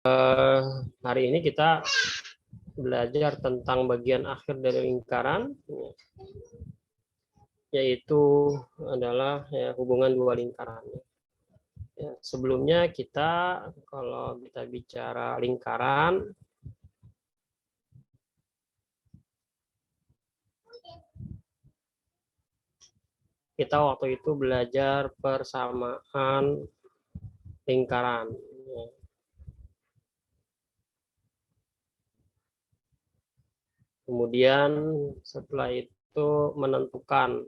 Hari ini kita belajar tentang bagian akhir dari lingkaran, yaitu adalah hubungan dua lingkaran. Sebelumnya kita, kalau kita bicara lingkaran, kita waktu itu belajar persamaan lingkaran. Kemudian setelah itu menentukan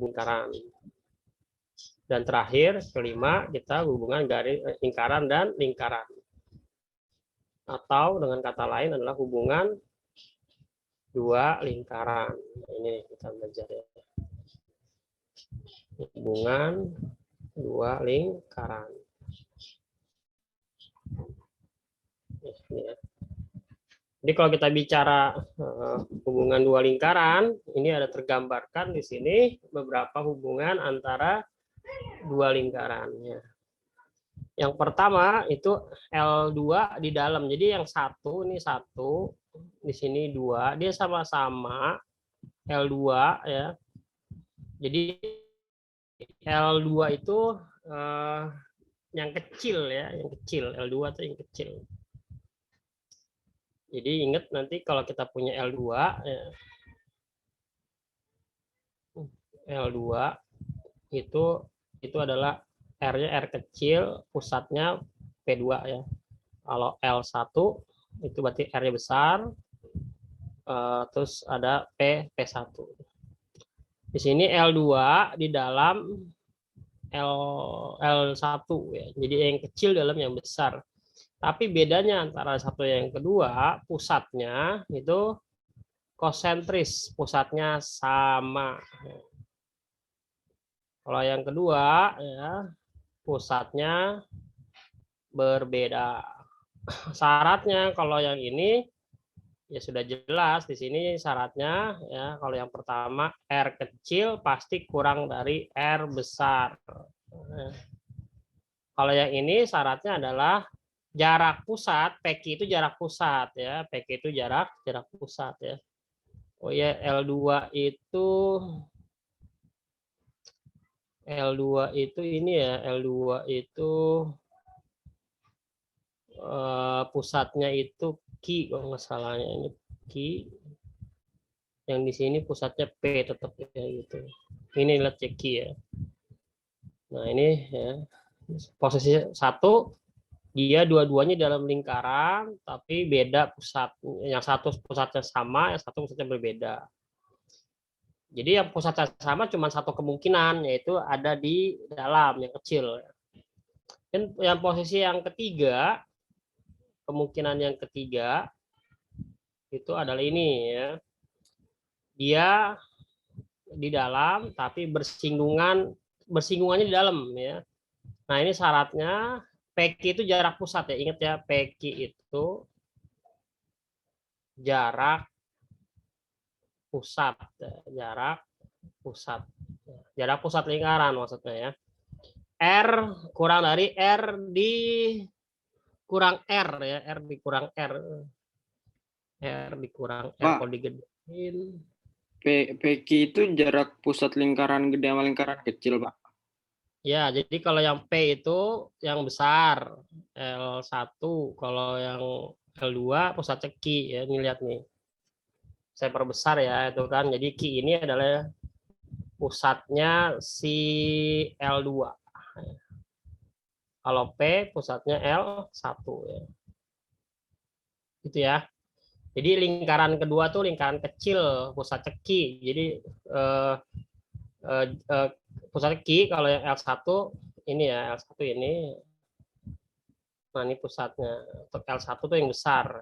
lingkaran. Dan terakhir, kelima, kita hubungan garis lingkaran dan lingkaran. Atau dengan kata lain adalah hubungan dua lingkaran. Ini kita belajar ya. Hubungan dua lingkaran. Ini ya. Jadi kalau kita bicara hubungan dua lingkaran, ini ada tergambarkan di sini beberapa hubungan antara dua lingkarannya. Yang pertama itu L2 di dalam. Jadi yang satu ini satu, di sini dua, dia sama-sama L2 ya. Jadi L2 itu yang kecil ya, yang kecil. L2 itu yang kecil. Jadi ingat nanti kalau kita punya L2 ya, L2 itu adalah R-nya R kecil, pusatnya P2 ya. Kalau L1 itu berarti R-nya besar, terus ada P1. Di sini L2 di dalam L1 ya. Jadi yang kecil dalam yang besar. Tapi bedanya antara satu yang kedua, pusatnya itu konsentris, pusatnya sama. Kalau yang kedua ya, pusatnya berbeda. Syaratnya kalau yang ini ya sudah jelas di sini syaratnya ya, kalau yang pertama R kecil pasti kurang dari R besar. Kalau yang ini syaratnya adalah jarak pusat, PQ itu jarak pusat ya, PQ itu jarak pusat ya. Oh ya, L2 itu ini ya, L2 itu pusatnya itu Q kalau nggak salahnya, ini Q. Yang di sini pusatnya P tetap ya gitu. Ini lihat Q ya. Nah ini ya, posisi satu, dia dua-duanya dalam lingkaran tapi beda pusat. Yang satu pusatnya sama, yang satu pusatnya berbeda. Jadi yang pusatnya sama cuma satu kemungkinan, yaitu ada di dalam yang kecil. Dan yang posisi yang ketiga, kemungkinan yang ketiga itu adalah ini ya. Dia di dalam tapi bersinggungannya di dalam ya. Nah, ini syaratnya PQ itu jarak pusat ya. Ingat ya, PQ itu jarak pusat, jarak pusat. Jarak pusat lingkaran maksudnya ya. R kurang dari R di kurang R ya, R dikurang R. R dikurang R kalau digedein. PQ itu jarak pusat lingkaran gede sama lingkaran kecil, Pak. Ya, jadi kalau yang P itu yang besar, L1. Kalau yang L2 pusatnya Q ya, ini lihat nih. Saya perbesar ya, itu kan. Jadi Q ini adalah pusatnya si L2. Kalau P pusatnya L1 ya. Gitu ya. Jadi lingkaran kedua tuh lingkaran kecil, pusatnya Q. Jadi pusatnya Q, kalau yang L1 ini ya, L1 ini. Nah, ini pusatnya. Untuk L1 tuh yang besar.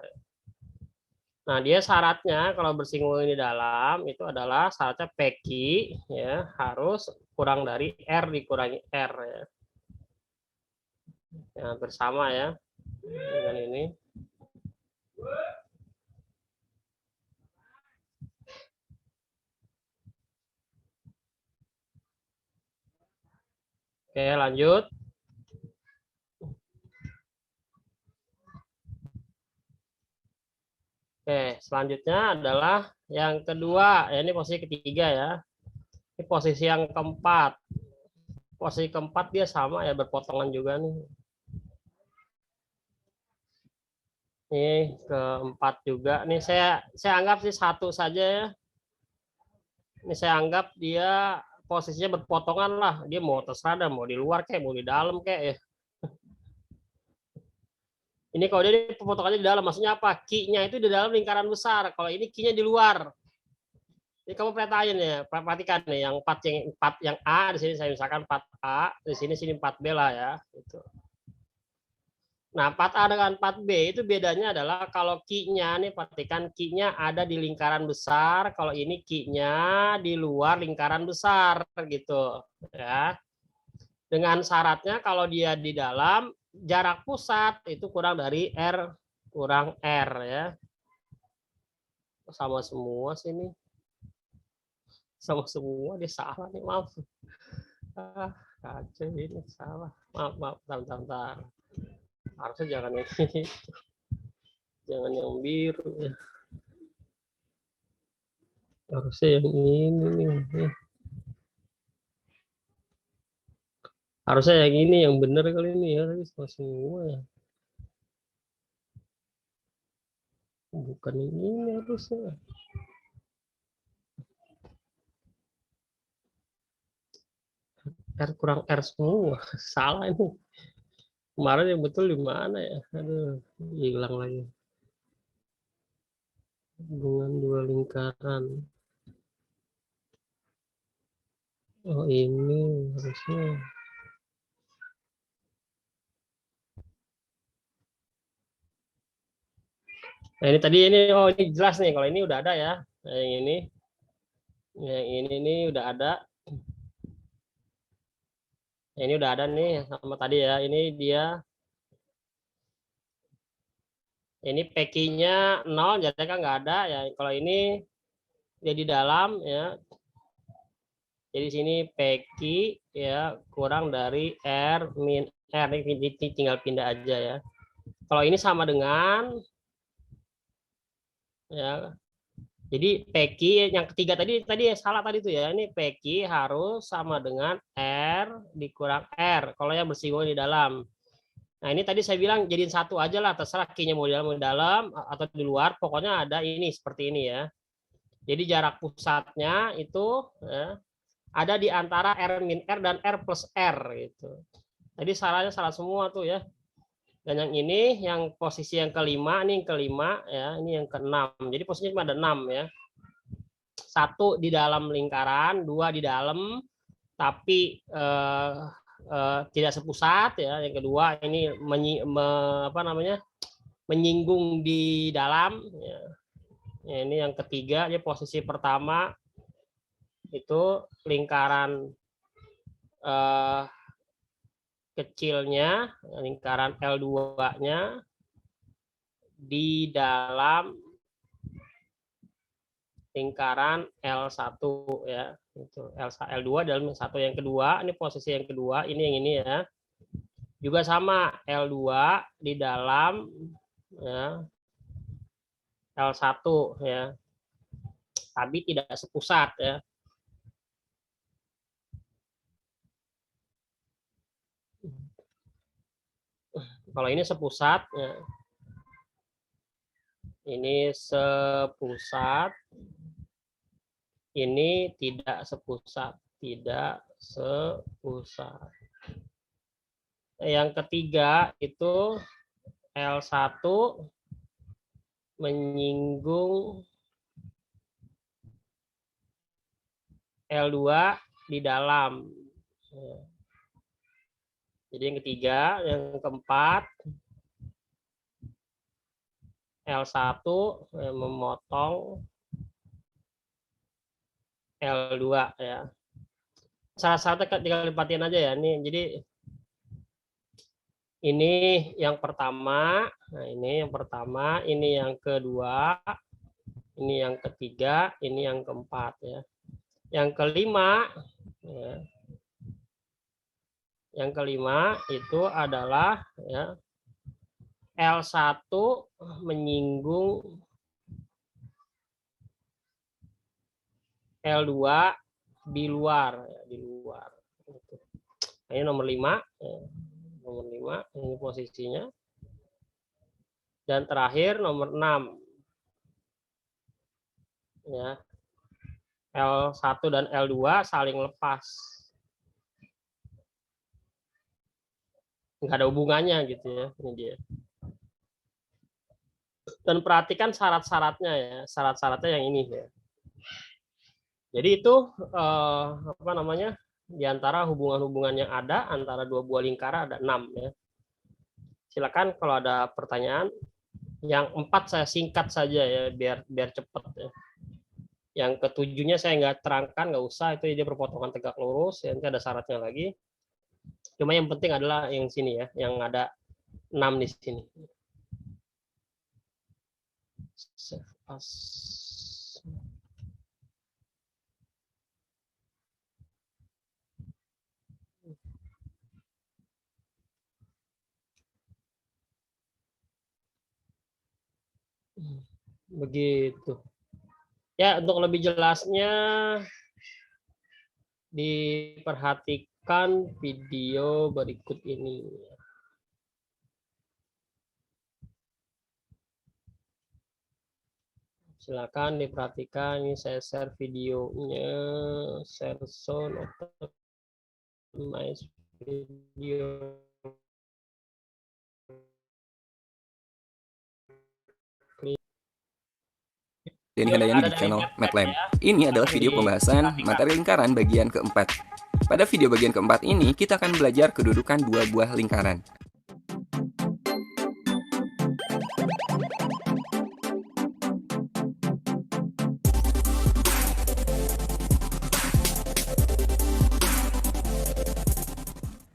Nah, dia syaratnya kalau bersinggungan di dalam itu adalah syaratnya PQ ya harus kurang dari R dikurangi R ya. Ya, bersama ya dengan ini. Oke, lanjut. Oke, selanjutnya adalah yang kedua, ya ini posisi ketiga ya. Ini posisi yang keempat. Posisi keempat dia sama ya, berpotongan juga nih. Ini keempat juga. Nih saya anggap sih satu saja ya. Ini saya anggap dia posisinya berpotongan lah. Dia mau terserah, mau di luar kayak, mau di dalam kayak ya. Ini kalau dia pemotongannya di dalam, maksudnya apa? Key-nya itu di dalam lingkaran besar. Kalau ini key-nya di luar. Jadi kamu perhatiin ya, perhatikan nih yang 4 yang A di sini saya misalkan 4A, di sini 4B lah ya, gitu. Nah, 4A dengan 4B itu bedanya adalah kalau key-nya nih perhatikan key-nya ada di lingkaran besar, kalau ini key-nya di luar lingkaran besar gitu, ya. Dengan syaratnya kalau dia di dalam jarak pusat itu kurang dari R kurang R ya. Sama semua sini. Sama semua dia salah nih, maaf. Kacau ini salah. Maaf, bentar. Harusnya jangan yang ini. Jangan yang biru ya. Harusnya yang ini nih. Harusnya yang ini yang benar kali ini ya, tapi sama semua ya. Bukan yang ini harusnya. R kurang R semua. Salah ini. Kemarin yang betul di mana ya? Aduh, hilang lagi. Hubungan dua lingkaran. Oh, ini harusnya. Nah, ini tadi ini oh ini jelas nih kalau ini udah ada ya. Nah, yang ini. Yang ini udah ada. Ini udah ada nih sama tadi ya. Ini dia. Ini PQ-nya 0, jadi kan nggak ada ya. Kalau ini dia di dalam ya. Jadi sini PQ ya kurang dari R min R ini tinggal pindah aja ya. Kalau ini sama dengan ya. Jadi PQ yang ketiga tadi salah tadi tuh ya. Ini PQ harus sama dengan R dikurang R. Kalau yang bersinggungan di dalam. Nah ini tadi saya bilang jadiin satu aja lah, terserah key-nya mau di dalam atau di luar. Pokoknya ada ini seperti ini ya. Jadi jarak pusatnya itu ya, ada di antara R min R dan R plus R gitu. Jadi salahnya salah semua tuh ya. Dan yang ini yang posisi yang kelima, ini yang kelima ya, ini yang keenam. Jadi posisinya cuma ada 6 ya. Satu di dalam lingkaran, dua di dalam tapi tidak sepusat ya. Yang kedua ini menyinggung di dalam ya. Ya, ini yang ketiga, ini posisi pertama itu lingkaran kecilnya, lingkaran L2-nya di dalam lingkaran L1 ya. Itu L2 dalam satu. Yang kedua, ini posisi yang kedua, ini yang ini ya. Juga sama L2 di dalam ya, L1 ya. Tapi tidak sepusat ya. Kalau ini sepusat ya. Ini sepusat. Ini tidak sepusat, tidak sepusat. Yang ketiga itu L1 menyinggung L2 di dalam. Jadi yang ketiga, yang keempat L1 memotong L2 ya. Syarat-syaratnya tinggal diperhatiin aja ya. Jadi ini yang pertama, nah ini yang pertama, ini yang kedua, ini yang ketiga, ini yang keempat ya. Yang kelima, ya, yang kelima itu adalah ya, L1 menyinggung L2 di luar, ya, di luar. Ini nomor 5, ya. Nomor 5 ini posisinya. Dan terakhir nomor 6. Ya. L1 dan L2 saling lepas. Nggak ada hubungannya gitu ya. Ini dia. Dan perhatikan syarat-syaratnya ya. Syarat-syaratnya yang ini ya. Jadi itu apa namanya? Di antara hubungan-hubungan yang ada antara dua buah lingkaran ada 6 ya. Silakan kalau ada pertanyaan. Yang 4 saya singkat saja ya biar cepat ya. Yang ketujuhnya saya nggak terangkan, nggak usah, itu dia berpotongan tegak lurus, ya, nanti ada syaratnya lagi. Cuma yang penting adalah yang sini ya, yang ada 6 di sini. Save as. Begitu. Ya, untuk lebih jelasnya diperhatikan video berikut ini. Silakan diperhatikan, ini saya share videonya, share sound atau my video. Denny Handayani di channel MATLAB. Ini adalah video pembahasan materi lingkaran bagian keempat. Pada video bagian keempat ini, kita akan belajar kedudukan dua buah lingkaran.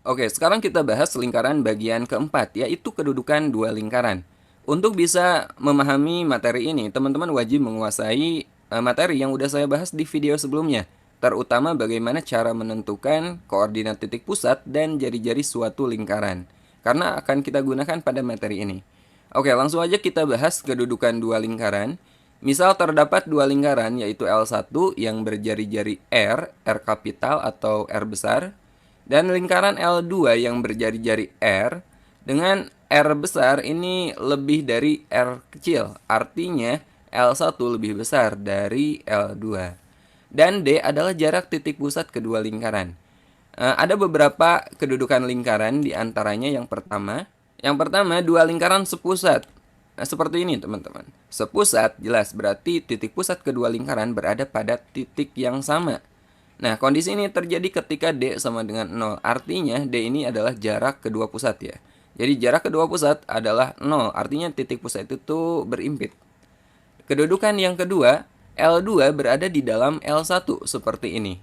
Oke, sekarang kita bahas lingkaran bagian keempat, yaitu kedudukan dua lingkaran. Untuk bisa memahami materi ini, teman-teman wajib menguasai materi yang udah saya bahas di video sebelumnya, terutama bagaimana cara menentukan koordinat titik pusat dan jari-jari suatu lingkaran, karena akan kita gunakan pada materi ini. Oke, langsung aja kita bahas kedudukan dua lingkaran. Misal terdapat dua lingkaran, yaitu L1 yang berjari-jari R kapital atau R besar, dan lingkaran L2 yang berjari-jari R dengan R besar ini lebih dari R kecil, artinya L1 lebih besar dari L2. Dan D adalah jarak titik pusat kedua lingkaran. Ada beberapa kedudukan lingkaran, di antaranya yang pertama dua lingkaran sepusat. Seperti ini teman-teman. Sepusat jelas berarti titik pusat kedua lingkaran berada pada titik yang sama. Nah, kondisi ini terjadi ketika D sama dengan 0. Artinya D ini adalah jarak kedua pusat ya. Jadi jarak kedua pusat adalah 0, artinya titik pusat itu berimpit. Kedudukan yang kedua, L2 berada di dalam L1 seperti ini.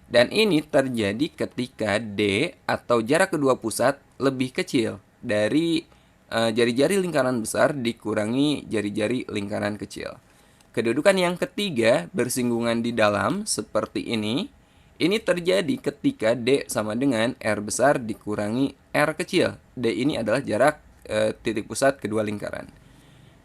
Dan ini terjadi ketika D atau jarak kedua pusat lebih kecil dari jari-jari lingkaran besar dikurangi jari-jari lingkaran kecil. Kedudukan yang ketiga, bersinggungan di dalam seperti ini. Ini terjadi ketika D sama dengan R besar dikurangi R kecil. D ini adalah jarak titik pusat kedua lingkaran.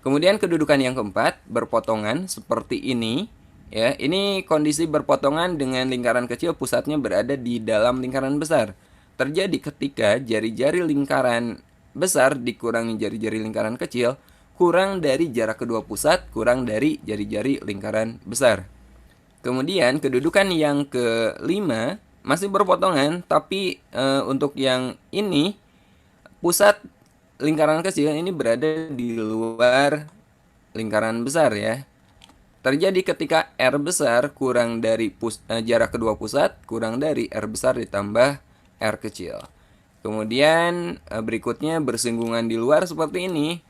Kemudian kedudukan yang keempat, berpotongan seperti ini. Ya, ini kondisi berpotongan dengan lingkaran kecil pusatnya berada di dalam lingkaran besar. Terjadi ketika jari-jari lingkaran besar dikurangi jari-jari lingkaran kecil, kurang dari jarak kedua pusat, kurang dari jari-jari lingkaran besar. Kemudian kedudukan yang kelima masih berpotongan, tapi untuk yang ini pusat lingkaran kecil ini berada di luar lingkaran besar ya. Terjadi ketika R besar kurang dari jarak kedua pusat kurang dari R besar ditambah R kecil. Kemudian berikutnya bersinggungan di luar seperti ini.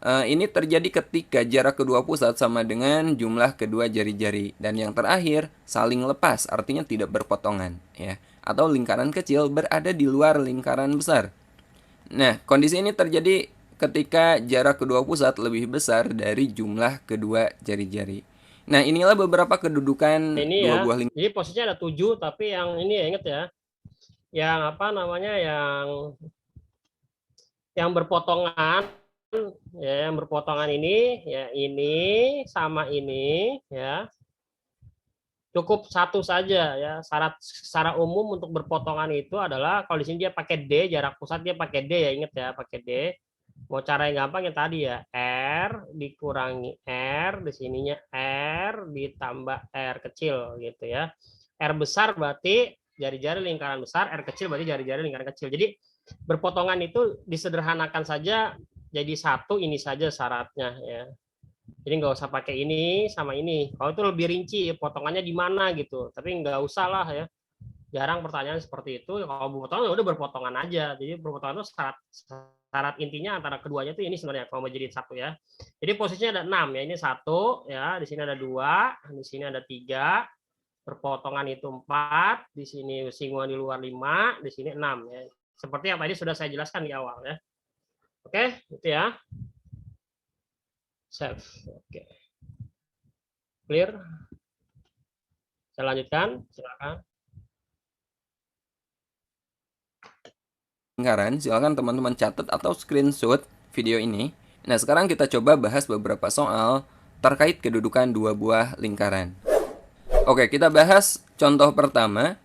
Ini terjadi ketika jarak kedua pusat sama dengan jumlah kedua jari-jari. Dan yang terakhir, saling lepas, artinya tidak berpotongan, ya. Atau lingkaran kecil berada di luar lingkaran besar. Nah, kondisi ini terjadi ketika jarak kedua pusat lebih besar dari jumlah kedua jari-jari. Nah, inilah beberapa kedudukan Ini dua ya. buah lingkaran. Jadi posisinya ada 7, tapi yang ini ya ingat ya. Yang apa namanya, yang berpotongan, ya, yang berpotongan ini, ya ini sama ini, ya. Cukup satu saja ya. Syarat secara umum untuk berpotongan itu adalah kalau di sini dia pakai D, jarak pusat dia pakai D ya, ingat ya, pakai D. Mau cara yang gampang yang tadi ya, R dikurangi R, di sininya R ditambah R kecil gitu ya. R besar berarti jari-jari lingkaran besar, R kecil berarti jari-jari lingkaran kecil. Jadi berpotongan itu disederhanakan saja jadi satu, ini saja syaratnya ya. Jadi nggak usah pakai ini sama ini. Kalau itu lebih rinci, potongannya di mana gitu. Tapi nggak usah lah ya. Jarang pertanyaan seperti itu. Kalau berpotongan ya udah berpotongan aja. Jadi berpotongan itu syarat intinya antara keduanya itu ini sebenarnya kalau mau jadi satu ya. Jadi posisinya ada 6 ya. Ini 1 ya, di sini ada 2, di sini ada 3. Berpotongan itu 4, di sini singgungan di luar 5, di sini 6 ya. Seperti yang tadi sudah saya jelaskan di awal ya. Oke, itu ya. Save. Oke. Clear? Saya lanjutkan, silakan. Lingkaran, silakan teman-teman catat atau screenshot video ini. Nah, sekarang kita coba bahas beberapa soal terkait kedudukan dua buah lingkaran. Oke, kita bahas contoh pertama.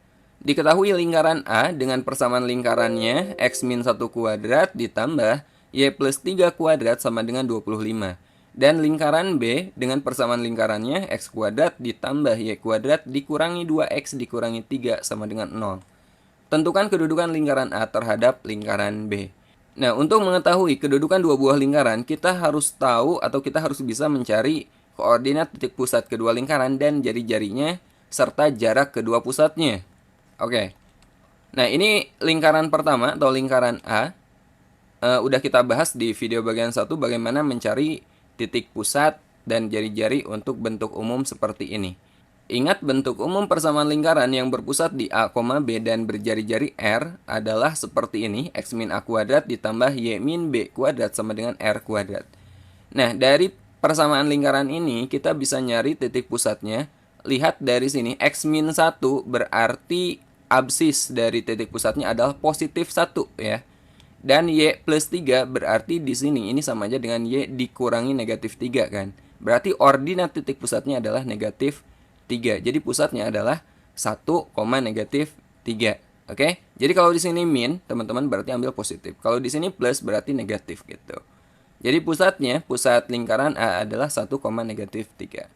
Diketahui lingkaran A dengan persamaan lingkarannya x-1 kuadrat ditambah y plus 3 kuadrat sama dengan 25. Dan lingkaran B dengan persamaan lingkarannya x kuadrat ditambah y kuadrat dikurangi 2x dikurangi 3 sama dengan 0. Tentukan kedudukan lingkaran A terhadap lingkaran B. Nah, untuk mengetahui kedudukan dua buah lingkaran, kita harus tahu atau kita harus bisa mencari koordinat titik pusat kedua lingkaran dan jari-jarinya serta jarak kedua pusatnya. Oke. Nah, ini lingkaran pertama atau lingkaran A. Udah kita bahas di video bagian 1 bagaimana mencari titik pusat dan jari-jari untuk bentuk umum seperti ini. Ingat bentuk umum persamaan lingkaran yang berpusat di A, B dan berjari-jari R adalah seperti ini, x min A kuadrat ditambah y min B kuadrat sama dengan R kuadrat. Nah, dari persamaan lingkaran ini kita bisa nyari titik pusatnya. Lihat dari sini, x min 1 berarti absis dari titik pusatnya adalah positif 1 ya. Dan y plus 3 berarti di sini ini sama aja dengan y dikurangi negatif 3 kan. Berarti ordinat titik pusatnya adalah negatif 3. Jadi pusatnya adalah 1, negatif 3. Oke? Jadi kalau di sini min, teman-teman berarti ambil positif. Kalau di sini plus berarti negatif gitu. Jadi pusatnya, pusat lingkaran A adalah 1, negatif 3.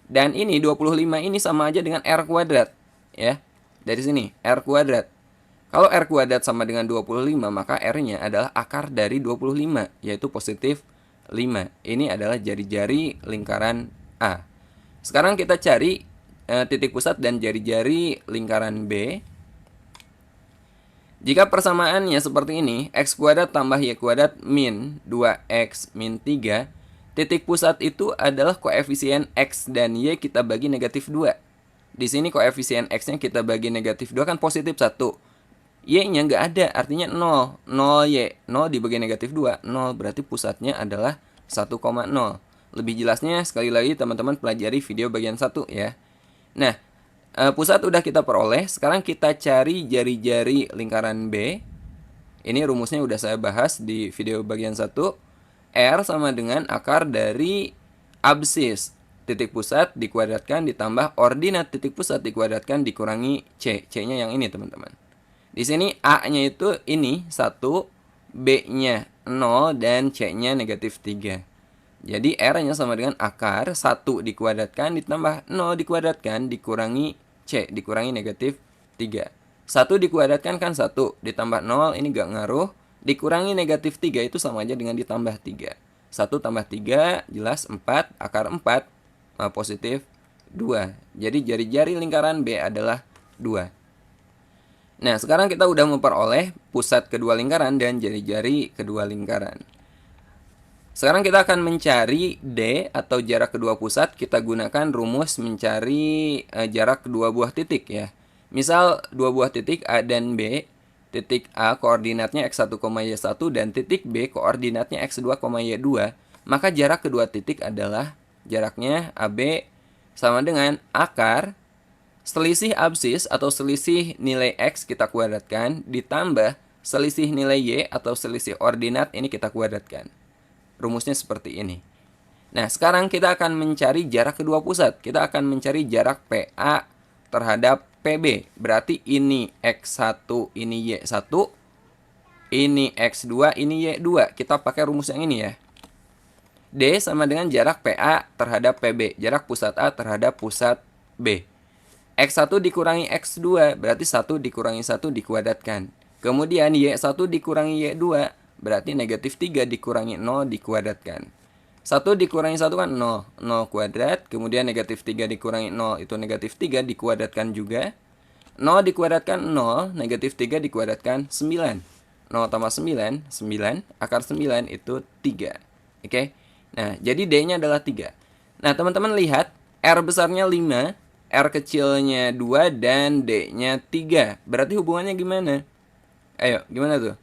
Dan ini 25 ini sama aja dengan R kuadrat ya. Dari sini, R kuadrat. Kalau R kuadrat sama dengan 25, maka R-nya adalah akar dari 25, yaitu positif 5. Ini adalah jari-jari lingkaran A. Sekarang kita cari titik pusat dan jari-jari lingkaran B. Jika persamaannya seperti ini, x kuadrat tambah y kuadrat min 2x min 3, titik pusat itu adalah koefisien x dan y kita bagi negatif 2. Di sini koefisien x-nya kita bagi negatif 2 kan positif 1. Y-nya nggak ada, artinya 0. 0y, 0 dibagi negatif 2, 0 berarti pusatnya adalah 1,0. Lebih jelasnya sekali lagi teman-teman pelajari video bagian 1 ya. Nah, pusat udah kita peroleh, sekarang kita cari jari-jari lingkaran B. Ini rumusnya udah saya bahas di video bagian 1. R sama dengan akar dari absis titik pusat dikuadratkan ditambah ordinat titik pusat dikuadratkan dikurangi C. C-nya yang ini, teman-teman. Di sini A-nya itu ini 1, B-nya 0, dan C-nya negatif 3. Jadi R-nya sama dengan akar 1 dikuadratkan ditambah 0 dikuadratkan dikurangi C, dikurangi negatif 3. 1 dikuadratkan kan 1, ditambah 0 ini gak ngaruh, dikurangi negatif 3 itu sama aja dengan ditambah 3. 1 tambah 3 jelas 4, akar 4 positif 2. Jadi jari-jari lingkaran B adalah 2. Nah, sekarang kita udah memperoleh pusat kedua lingkaran dan jari-jari kedua lingkaran. Sekarang kita akan mencari D atau jarak kedua pusat. Kita gunakan rumus mencari jarak kedua buah titik ya. Misal dua buah titik A dan B. Titik A koordinatnya x1, y1 dan titik B koordinatnya x2, y2. Maka jarak kedua titik adalah jaraknya AB sama dengan akar selisih absis atau selisih nilai x kita kuadratkan ditambah selisih nilai y atau selisih ordinat ini kita kuadratkan. Rumusnya seperti ini. Nah, sekarang kita akan mencari jarak kedua pusat. Kita akan mencari jarak PA terhadap PB. Berarti ini X1, ini Y1, ini X2, ini Y2. Kita pakai rumus yang ini ya. D sama dengan jarak PA terhadap PB. Jarak pusat A terhadap pusat B. X1 dikurangi X2, berarti 1 dikurangi 1 dikuadratkan. Kemudian Y1 dikurangi Y2, berarti negatif 3 dikurangi 0 dikuadratkan. 1 dikurangi 1 kan 0. 0 kuadrat. Kemudian negatif 3 dikurangi 0 itu negatif 3 dikuadratkan juga. 0 dikuadratkan 0. Negatif 3 dikuadratkan 9. 0 tambah 9. 9. Akar 9 itu 3. Oke. Nah, jadi D-nya adalah 3. Nah, teman-teman lihat. R besarnya 5. R kecilnya 2. Dan D-nya 3. Berarti hubungannya gimana? Ayo, gimana tuh?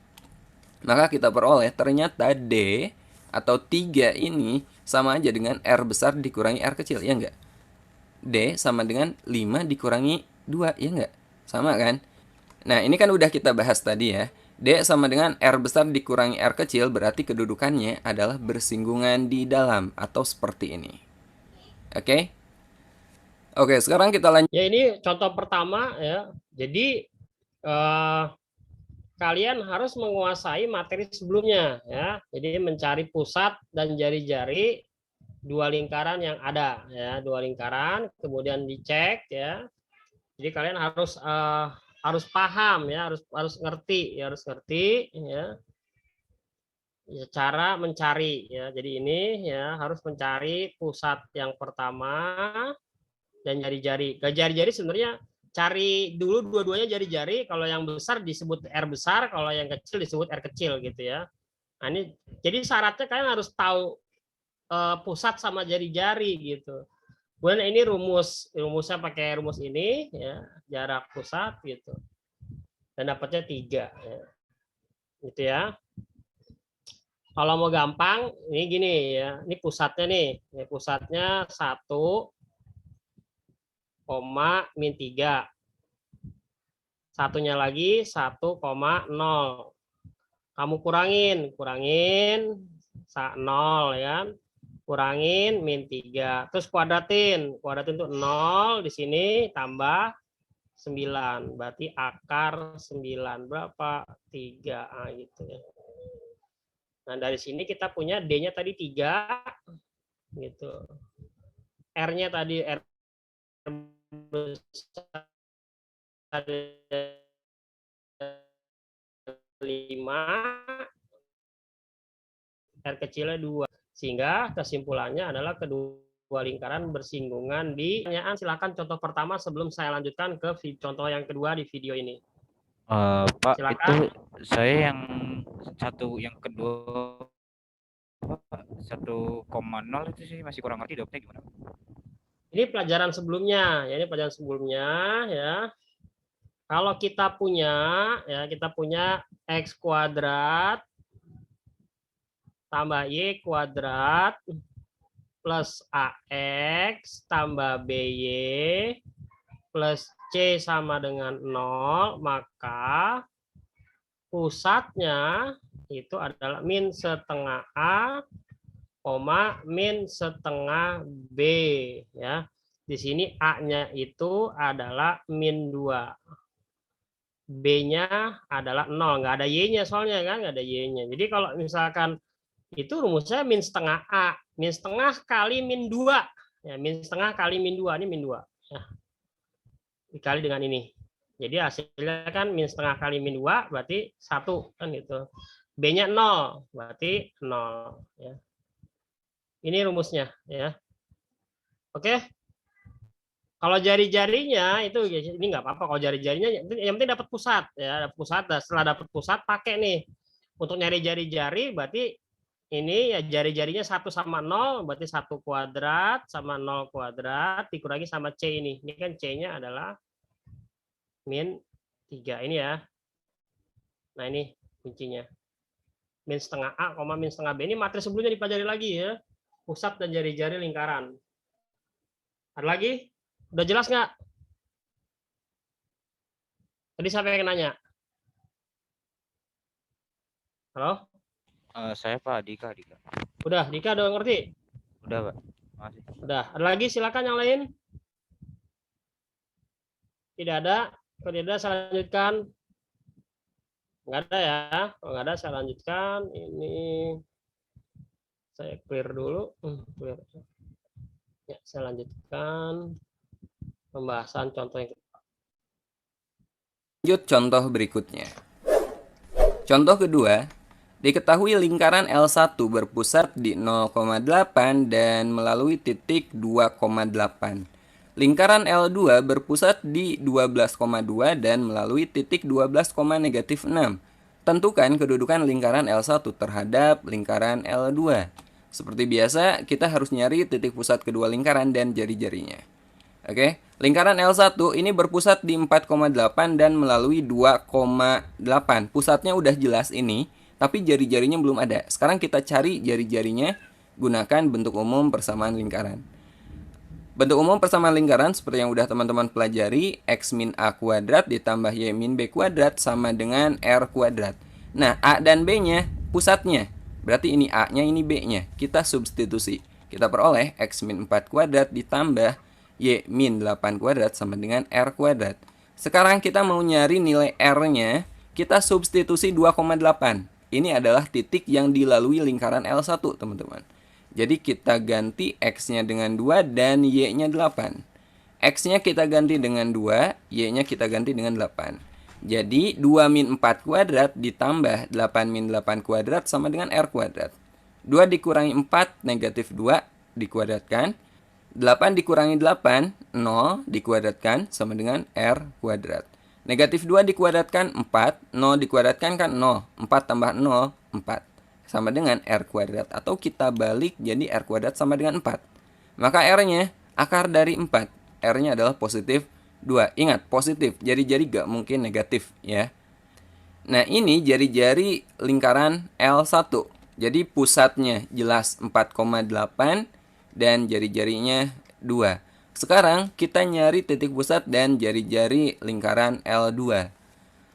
Maka kita peroleh ternyata D atau 3 ini sama aja dengan R besar dikurangi R kecil, ya enggak? D sama dengan 5 dikurangi 2, ya enggak? Sama kan? Nah, ini kan udah kita bahas tadi ya. D sama dengan R besar dikurangi R kecil berarti kedudukannya adalah bersinggungan di dalam atau seperti ini. Oke? Oke, sekarang kita lanjut. Ya, ini contoh pertama ya. Jadi kalian harus menguasai materi sebelumnya ya. Jadi mencari pusat dan jari-jari dua lingkaran yang ada ya, dua lingkaran, kemudian dicek ya. Jadi kalian harus paham ya, harus ngerti ya, ya cara mencari ya. Jadi ini ya harus mencari pusat yang pertama dan jari-jari. Jari-jari sebenarnya cari dulu dua-duanya jari-jari. Kalau yang besar disebut R besar, kalau yang kecil disebut R kecil gitu ya. Nah, ini jadi syaratnya kalian harus tahu pusat sama jari-jari gitu. Kemudian ini rumusnya pakai rumus ini ya, jarak pusat gitu. Dan dapatnya 3 ya. Gitu ya. Kalau mau gampang, ini gini ya. Ini pusatnya nih. Ini pusatnya 1, min 3. Satunya lagi 1,0. Kamu kurangin 0 ya. Kurangin min 3. Terus kuadratin itu 0 di sini tambah 9. Berarti akar 9 berapa? 3 gitu ya. Nah, dari sini kita punya D-nya tadi 3 gitu. R-nya tadi R besar 5, R kecilnya 2. Sehingga kesimpulannya adalah kedua lingkaran bersinggungan di pertanyaan. Silakan contoh pertama sebelum saya lanjutkan ke contoh yang kedua di video ini. Pak, Silakan. itu saya yang kedua 1,0 itu sih masih kurang ngerti dapetnya gimana. Ini pelajaran sebelumnya ya. Kalau kita punya X kuadrat tambah Y kuadrat plus AX tambah BY plus C sama dengan 0, maka pusatnya itu adalah min setengah A, min setengah B ya. Di sini A-nya itu adalah min 2. B-nya adalah 0, nggak ada Y-nya soalnya kan, nggak ada Y-nya. Jadi kalau misalkan itu rumusnya min setengah A, min setengah kali min 2. Ya, min setengah kali min 2, ini min 2. Ya. Dikali dengan ini. Jadi hasilnya kan min setengah kali min 2 berarti 1 kan gitu. B-nya 0 berarti 0 ya. Ini rumusnya ya. Oke. Kalau jari-jarinya itu ini nggak apa-apa, kalau jari-jarinya yang penting dapat pusat ya, dapat pusat. Setelah dapat pusat pakai nih untuk nyari jari-jari berarti ini ya jari-jarinya 1 sama 0, berarti 1 kuadrat sama 0 kuadrat dikurangi sama C ini. Ini kan C-nya adalah min 3 ini ya. Nah ini kuncinya. Min setengah A, min setengah B. Ini materi sebelumnya dipelajari lagi ya. Pusat dan jari-jari lingkaran. Ada lagi? Udah jelas nggak? Tadi siapa yang nanya? Halo? Saya Pak Dika. Udah, Dika udah ngerti? Udah Pak. Makasih. Udah. Ada lagi? Silakan yang lain. Tidak ada. Kalau tidak ada, saya lanjutkan. Nggak ada ya. Kalau nggak ada, saya lanjutkan. Ini saya clear dulu. Clear. Ya, saya lanjutkan pembahasan contoh yang Lanjut contoh berikutnya. Contoh kedua, diketahui lingkaran L1 berpusat di 0,8 dan melalui titik 2,8. Lingkaran L2 berpusat di 12,2 dan melalui titik 12,6. Tentukan kedudukan lingkaran L1 terhadap lingkaran L2. Seperti biasa, kita harus nyari titik pusat kedua lingkaran dan jari-jarinya. Oke, lingkaran L1 ini berpusat di 4,8 dan melalui 2,8. Pusatnya udah jelas ini, tapi jari-jarinya belum ada. Sekarang kita cari jari-jarinya gunakan bentuk umum persamaan lingkaran. Bentuk umum persamaan lingkaran seperti yang udah teman-teman pelajari, X min A kuadrat ditambah Y min B kuadrat sama dengan R kuadrat. Nah, A dan B-nya pusatnya. Berarti ini A-nya, ini B-nya. Kita substitusi. Kita peroleh X min 4 kuadrat ditambah Y min 8 kuadrat sama dengan R kuadrat. Sekarang kita mau nyari nilai R-nya, kita substitusi 2,8. Ini adalah titik yang dilalui lingkaran L1, teman-teman. Jadi kita ganti X-nya dengan 2 dan Y-nya 8. X-nya kita ganti dengan 2, Y-nya kita ganti dengan 8. Jadi 2 min 4 kuadrat ditambah 8 min 8 kuadrat sama dengan R kuadrat. 2 dikurangi 4, negatif 2 dikuadratkan. 8 dikurangi 8, 0 dikuadratkan sama dengan R kuadrat. Negatif 2 dikuadratkan 4, 0 dikuadratkan kan 0. 4 tambah 0, 4. Sama dengan R kuadrat. Atau kita balik jadi R kuadrat sama dengan 4. Maka R-nya akar dari 4. R-nya adalah positif 2. Ingat, positif. Jari-jari gak mungkin negatif ya. Nah ini jari-jari lingkaran L1. Jadi pusatnya jelas 4,8. Dan jari-jarinya 2. Sekarang kita nyari titik pusat dan jari-jari lingkaran L2.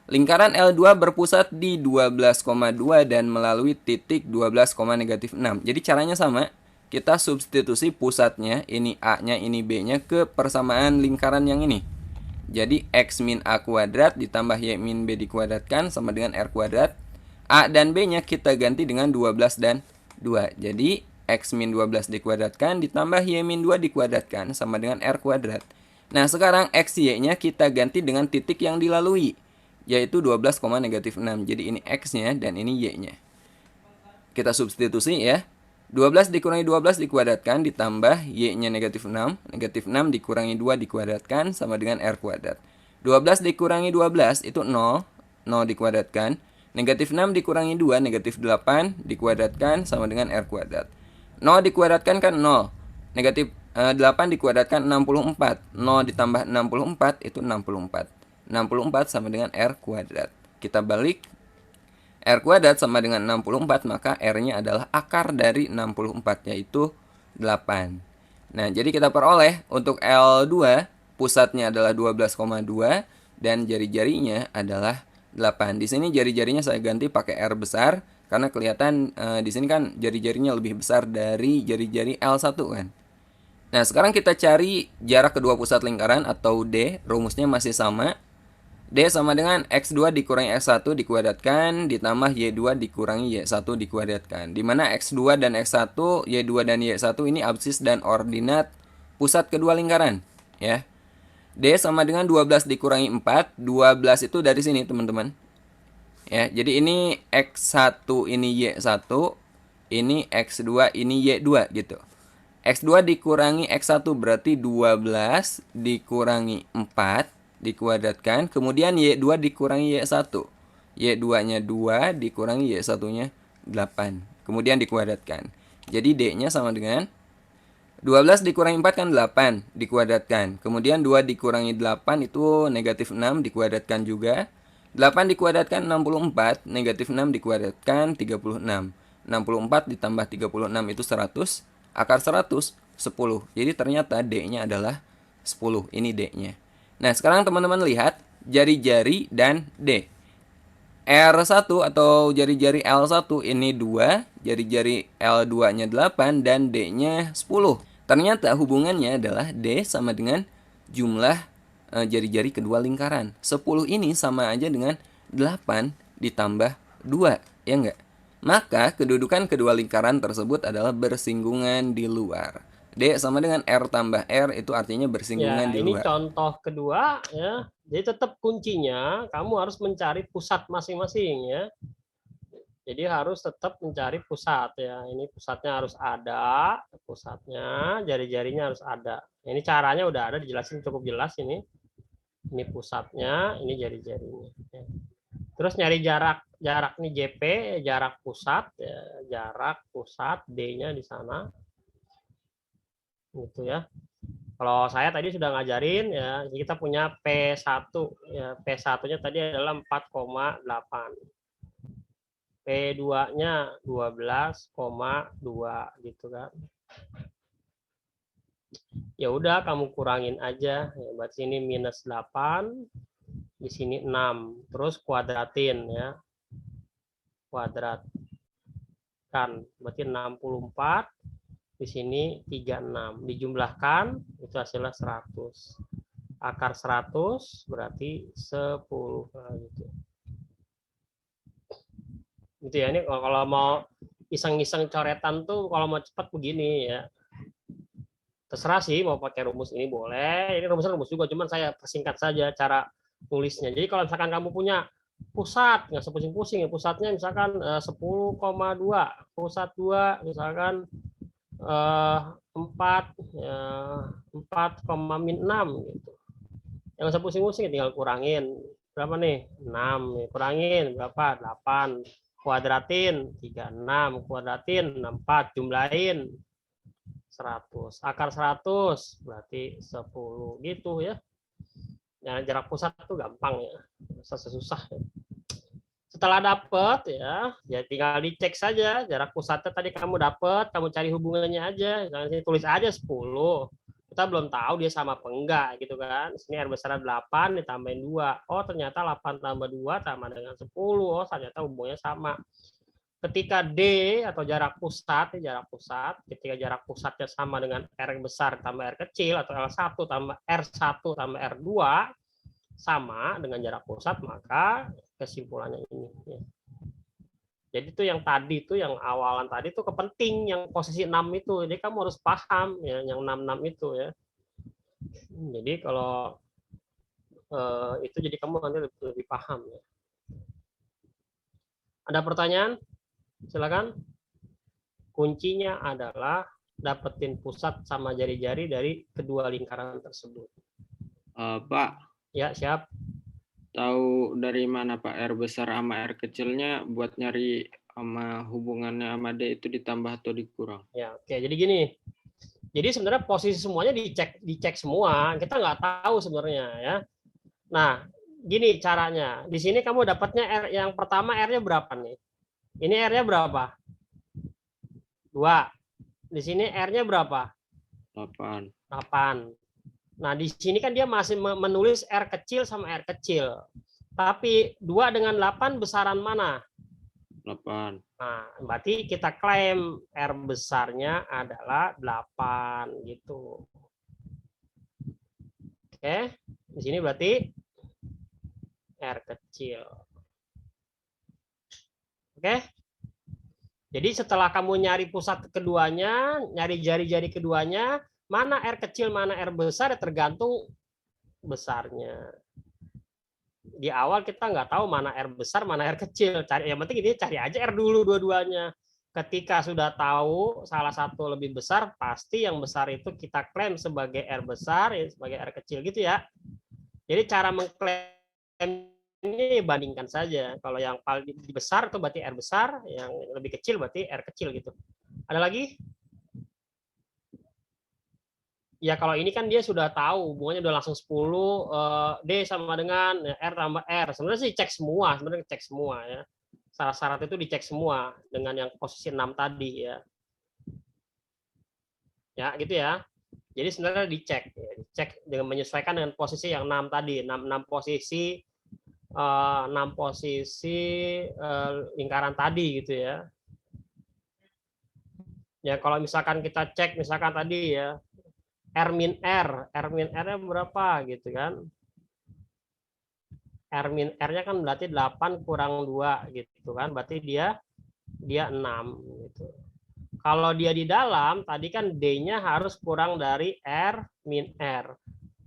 Lingkaran L2 berpusat di 12,2 dan melalui titik 12,6. Jadi caranya sama. Kita substitusi pusatnya, ini A-nya, ini B-nya ke persamaan lingkaran yang ini. Jadi X min A kuadrat ditambah Y min B dikuadratkan sama dengan R kuadrat. A dan B-nya kita ganti dengan 12 dan 2. Jadi X min 12 dikuadratkan ditambah Y min 2 dikuadratkan sama dengan R kuadrat. Nah sekarang X, Y-nya kita ganti dengan titik yang dilalui, yaitu 12,6. Jadi ini X-nya dan ini Y-nya. Kita substitusi ya. 12 dikurangi 12 dikuadratkan ditambah Y-nya negatif 6. Negatif 6 dikurangi 2 dikuadratkan sama dengan R kuadrat. 12 dikurangi 12 itu 0. 0 dikuadratkan. Negatif 6 dikurangi 2, negatif 8 dikuadratkan sama dengan R kuadrat. 0 dikuadratkan kan 0. Negatif 8 dikuadratkan 64. 0 ditambah 64 itu 64. 64 sama dengan R kuadrat. Kita balik. R kuadrat sama dengan 64, maka R-nya adalah akar dari 64, yaitu 8. Nah, jadi kita peroleh untuk L2, pusatnya adalah 12,2 dan jari-jarinya adalah 8. Di sini jari-jarinya saya ganti pakai R besar karena kelihatan di sini kan jari-jarinya lebih besar dari jari-jari L1 kan. Nah, sekarang kita cari jarak kedua pusat lingkaran atau D. Rumusnya masih sama. D sama dengan X2 dikurangi X1 dikuadratkan ditambah Y2 dikurangi Y1 dikuadratkan. Di mana X2 dan X1, Y2 dan Y1 ini absis dan ordinat pusat kedua lingkaran, ya. D sama dengan 12 dikurangi 4. 12 itu dari sini, teman-teman. Ya, jadi ini X1 ini Y1, ini X2 ini Y2 gitu. X2 dikurangi X1 berarti 12 dikurangi 4 dikuadratkan, kemudian Y2 dikurangi Y1. Y2-nya 2 dikurangi Y1-nya 8. kemudian dikuadratkan. Jadi D-nya sama dengan 12 dikurangi 4 kan 8, dikuadratkan. Kemudian 2 dikurangi 8 itu negatif 6, dikuadratkan juga. 8 dikuadratkan 64, negatif 6 dikuadratkan 36. 64 ditambah 36 itu 100, akar 100, 10. Jadi ternyata D-nya adalah 10, ini D-nya. Nah, sekarang teman-teman lihat jari-jari dan D. R1 atau jari-jari L1 ini 2, jari-jari L2-nya 8, dan D-nya 10. Ternyata hubungannya adalah D sama dengan jumlah jari-jari kedua lingkaran. 10 ini sama aja dengan 8 ditambah 2, ya enggak? Maka kedudukan kedua lingkaran tersebut adalah bersinggungan di luar. D sama dengan R tambah R itu artinya bersinggungan di ini luar. contoh kedua ya. Jadi tetap kuncinya kamu harus mencari pusat masing-masing ya. Jadi harus tetap mencari pusat ya. Ini pusatnya harus ada, pusatnya, jari-jarinya harus ada. Ini caranya udah ada dijelasin cukup jelas ini. Ini pusatnya, ini jari-jarinya. Ya. Terus nyari jarak nih JP, jarak pusat, ya, jarak pusat D-nya di sana. Gitu ya. Kalau saya tadi sudah ngajarin ya, kita punya P1 ya, P1-nya tadi adalah 4,8. P2-nya 12,2 gitu kan. Ya udah kamu kurangin aja. Ya, berarti ini minus 8, di sini 6. Terus kuadratin ya. Kuadrat kan berarti 64, di sini 36. Dijumlahkan itu hasilnya 100. Akar 100 berarti 10 gitu. Gitu ya, ini kalau mau iseng-iseng coretan tuh kalau mau cepat begini ya. Terserah sih mau pakai rumus ini boleh. Ini rumus juga, cuman saya persingkat saja cara tulisnya. Jadi kalau misalkan kamu punya pusat, nggak sepusing-pusing ya, pusatnya misalkan 10,2, pusat 2 misalkan 4,6 gitu. Yang usah pusing-pusing tinggal kurangin. Berapa nih? 6. Kurangin berapa? 8. Kuadratin 36, kuadratin 64, jumlahin 100. Akar 100 berarti 10 gitu ya. Nah, jarak pusat itu gampang ya. Susah ya. Setelah dapat ya tinggal dicek saja jarak pusatnya tadi kamu dapat, kamu cari hubungannya aja. Nah, tulis aja 10. Kita belum tahu dia sama apa enggak gitu kan. Sini R besar 8 ditambahin 2. Oh, ternyata 8 tambah 2 sama dengan 10. Oh, ternyata hubungannya sama. Ketika D atau jarak pusat, ketika jarak pusatnya sama dengan R besar tambah R kecil atau L1 tambah R1 tambah R2 sama dengan jarak pusat, maka kesimpulannya ini ya. Jadi itu yang tadi itu yang awalan tadi itu kepenting yang posisi 6 itu. Jadi kamu harus paham ya yang 66 itu ya. Jadi kalau itu jadi kamu nanti lebih paham ya. Ada pertanyaan? Silakan. Kuncinya adalah dapetin pusat sama jari-jari dari kedua lingkaran tersebut. Pak, Ya, siap. tahu dari mana Pak R besar sama R kecilnya buat nyari sama hubungannya sama D itu ditambah atau dikurang? Ya, oke. Jadi gini. Jadi sebenarnya posisi semuanya dicek semua. Kita nggak tahu sebenarnya ya. Nah, gini caranya. Di sini kamu dapatnya R yang pertama R-nya berapa nih? Ini R-nya berapa? 2. Di sini R-nya berapa? 8. 8. Nah, di sini kan dia masih menulis R kecil sama R kecil. Tapi 2 dengan 8 besaran mana? 8. Nah, berarti kita klaim R besarnya adalah 8 gitu. Oke, di sini berarti R kecil. Oke. Jadi setelah kamu nyari pusat keduanya, nyari jari-jari keduanya, mana R kecil, mana R besar, tergantung besarnya. Di awal kita nggak tahu mana R besar, mana R kecil. Yang penting ini cari aja R dulu dua-duanya. Ketika sudah tahu salah satu lebih besar, pasti yang besar itu kita klaim sebagai R besar, sebagai R kecil gitu ya. Jadi cara mengklaim ini bandingkan saja. Kalau yang paling besar itu berarti R besar, yang lebih kecil berarti R kecil gitu. Ada lagi? Ya kalau ini kan dia sudah tahu hubungannya udah langsung 10 D sama dengan R tambah R. Sebenarnya sih cek semua, sebenarnya cek semua ya. Syarat-syarat itu dicek semua dengan yang posisi 6 tadi ya. Ya, gitu ya. Jadi sebenarnya dicek ya. Dicek dengan menyesuaikan dengan posisi yang 6 tadi, 6 posisi 6 posisi lingkaran tadi gitu ya. Ya kalau misalkan kita cek misalkan tadi ya R min R-nya berapa gitu kan? R min R-nya kan berarti 8 kurang 2 gitu kan, berarti dia 6 gitu. Kalau dia di dalam, tadi kan D-nya harus kurang dari R min R.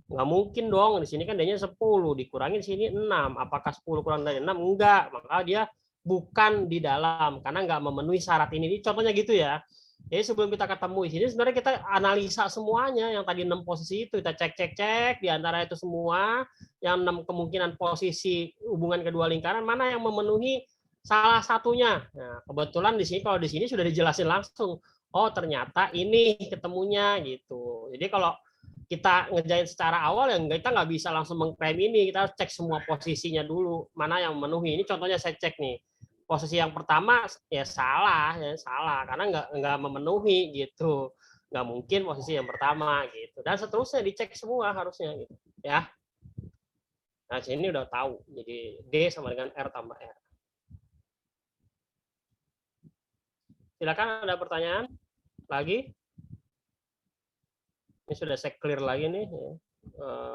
Nggak mungkin dong, di sini kan D-nya 10, dikurangin sini 6. Apakah 10 kurang dari 6? Enggak, maka dia bukan di dalam, karena nggak memenuhi syarat ini. Ini contohnya gitu ya. Jadi sebelum kita ketemu di sini sebenarnya kita analisa semuanya yang tadi 6 posisi itu kita cek di antara itu semua yang 6 kemungkinan posisi hubungan kedua lingkaran mana yang memenuhi salah satunya. Nah, kebetulan di sini kalau di sini sudah dijelasin langsung. Oh, ternyata ini ketemunya gitu. Jadi kalau kita ngerjain secara awal ya kita nggak bisa langsung mengklaim ini, kita harus cek semua posisinya dulu mana yang memenuhi. Ini contohnya saya cek nih. Posisi yang pertama ya salah karena nggak memenuhi gitu, nggak mungkin posisi yang pertama gitu, dan seterusnya dicek semua harusnya gitu ya. Nah sini udah tahu, jadi D sama dengan R tambah R. Silakan ada pertanyaan lagi? Ini sudah saya clear lagi nih ya,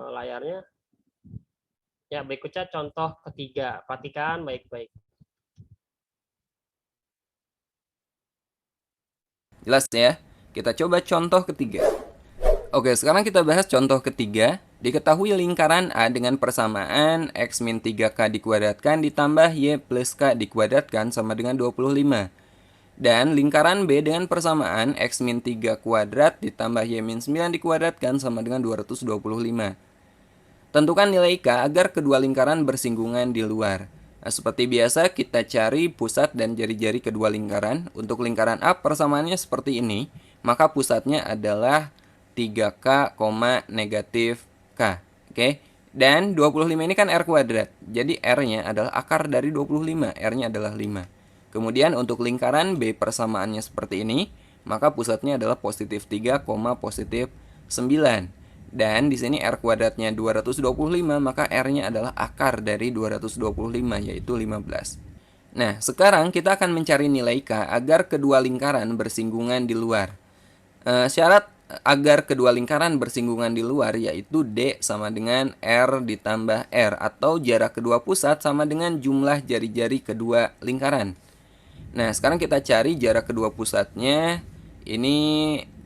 layarnya. Ya berikutnya contoh ketiga, perhatikan baik-baik. Jelas ya? Kita coba contoh ketiga. Oke, sekarang kita bahas contoh ketiga. Diketahui lingkaran A dengan persamaan X min 3K dikuadratkan ditambah Y plus K dikuadratkan sama dengan 25. Dan lingkaran B dengan persamaan X min 3 kuadrat ditambah Y min 9 dikuadratkan sama dengan 225. Tentukan nilai K agar kedua lingkaran bersinggungan di luar. Nah, seperti biasa kita cari pusat dan jari-jari kedua lingkaran. Untuk lingkaran A persamaannya seperti ini, maka pusatnya adalah 3K, negatif K. Oke. Dan 25 ini kan R kuadrat. Jadi R-nya adalah akar dari 25. R-nya adalah 5. Kemudian untuk lingkaran B persamaannya seperti ini, maka pusatnya adalah positif 3, positif 9. Dan di sini R kuadratnya 225, maka R-nya adalah akar dari 225, yaitu 15. Nah, sekarang kita akan mencari nilai K agar kedua lingkaran bersinggungan di luar. Syarat agar kedua lingkaran bersinggungan di luar yaitu D sama dengan R ditambah R, atau jarak kedua pusat sama dengan jumlah jari-jari kedua lingkaran. Nah, sekarang kita cari jarak kedua pusatnya. Ini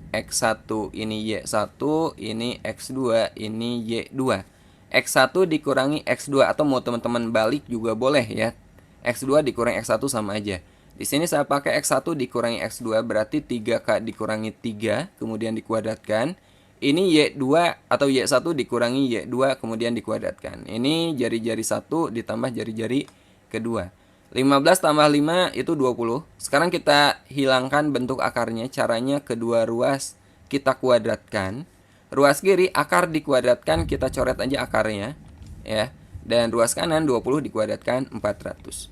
X1, ini Y1, ini X2, ini Y2. X1 dikurangi X2, atau mau teman-teman balik juga boleh ya. X2 dikurangi X1 sama aja. Di sini saya pakai X1 dikurangi X2, berarti 3K dikurangi 3, kemudian dikuadratkan. Ini Y2 atau Y1 dikurangi Y2, kemudian dikuadratkan. Ini jari-jari 1 ditambah jari-jari kedua. 15 tambah 5 itu 20. Sekarang kita hilangkan bentuk akarnya. Caranya kedua ruas kita kuadratkan. Ruas kiri akar dikuadratkan, kita coret aja akarnya ya. Dan ruas kanan 20 dikuadratkan 400.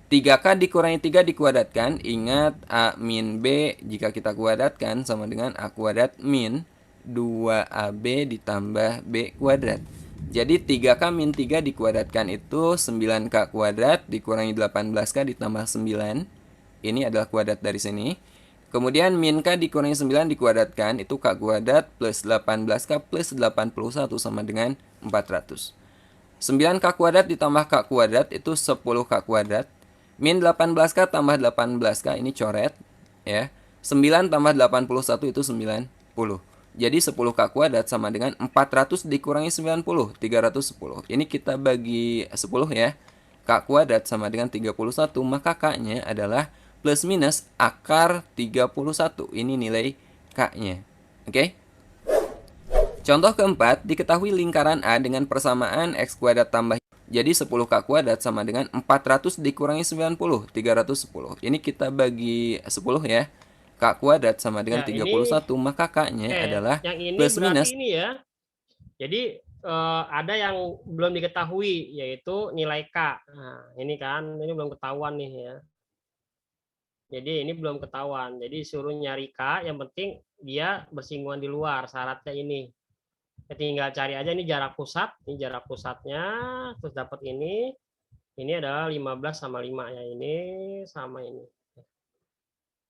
3K dikurangi 3 dikuadratkan. Ingat A min B jika kita kuadratkan sama dengan A kuadrat min 2AB ditambah B kuadrat. Jadi 3K min 3 dikuadratkan itu 9K kuadrat dikurangi 18K ditambah 9. Ini adalah kuadrat dari sini. Kemudian min K dikurangi 9 dikuadratkan itu K kuadrat plus 18K plus 81 sama dengan 400. 9K kuadrat ditambah K kuadrat itu 10K kuadrat. Min 18K tambah 18K ini coret ya. 9 tambah 81 itu 90. Jadi 10K kuadrat sama dengan 400 dikurangi 90, 310. Ini kita bagi 10 ya. K kuadrat sama dengan 31, maka K-nya adalah plus minus akar 31. Ini nilai K-nya. Oke? Contoh keempat, diketahui lingkaran A dengan persamaan X kuadrat tambah Jadi 10K kuadrat sama dengan 400 dikurangi 90, 310. Ini kita bagi 10 ya. K kuadrat sama dengan Ya, ini 31, maka K-nya adalah yang ini plus berarti minus. ini ya. Jadi ada yang belum diketahui, yaitu nilai K. Nah, ini kan, ini belum ketahuan nih ya. Jadi ini belum ketahuan. Jadi suruh nyari K, yang penting dia bersinggungan di luar, syaratnya ini. Ya, tinggal cari aja ini jarak pusat, ini jarak pusatnya, terus dapat ini. Ini adalah 15 sama 5 ya, ini sama ini.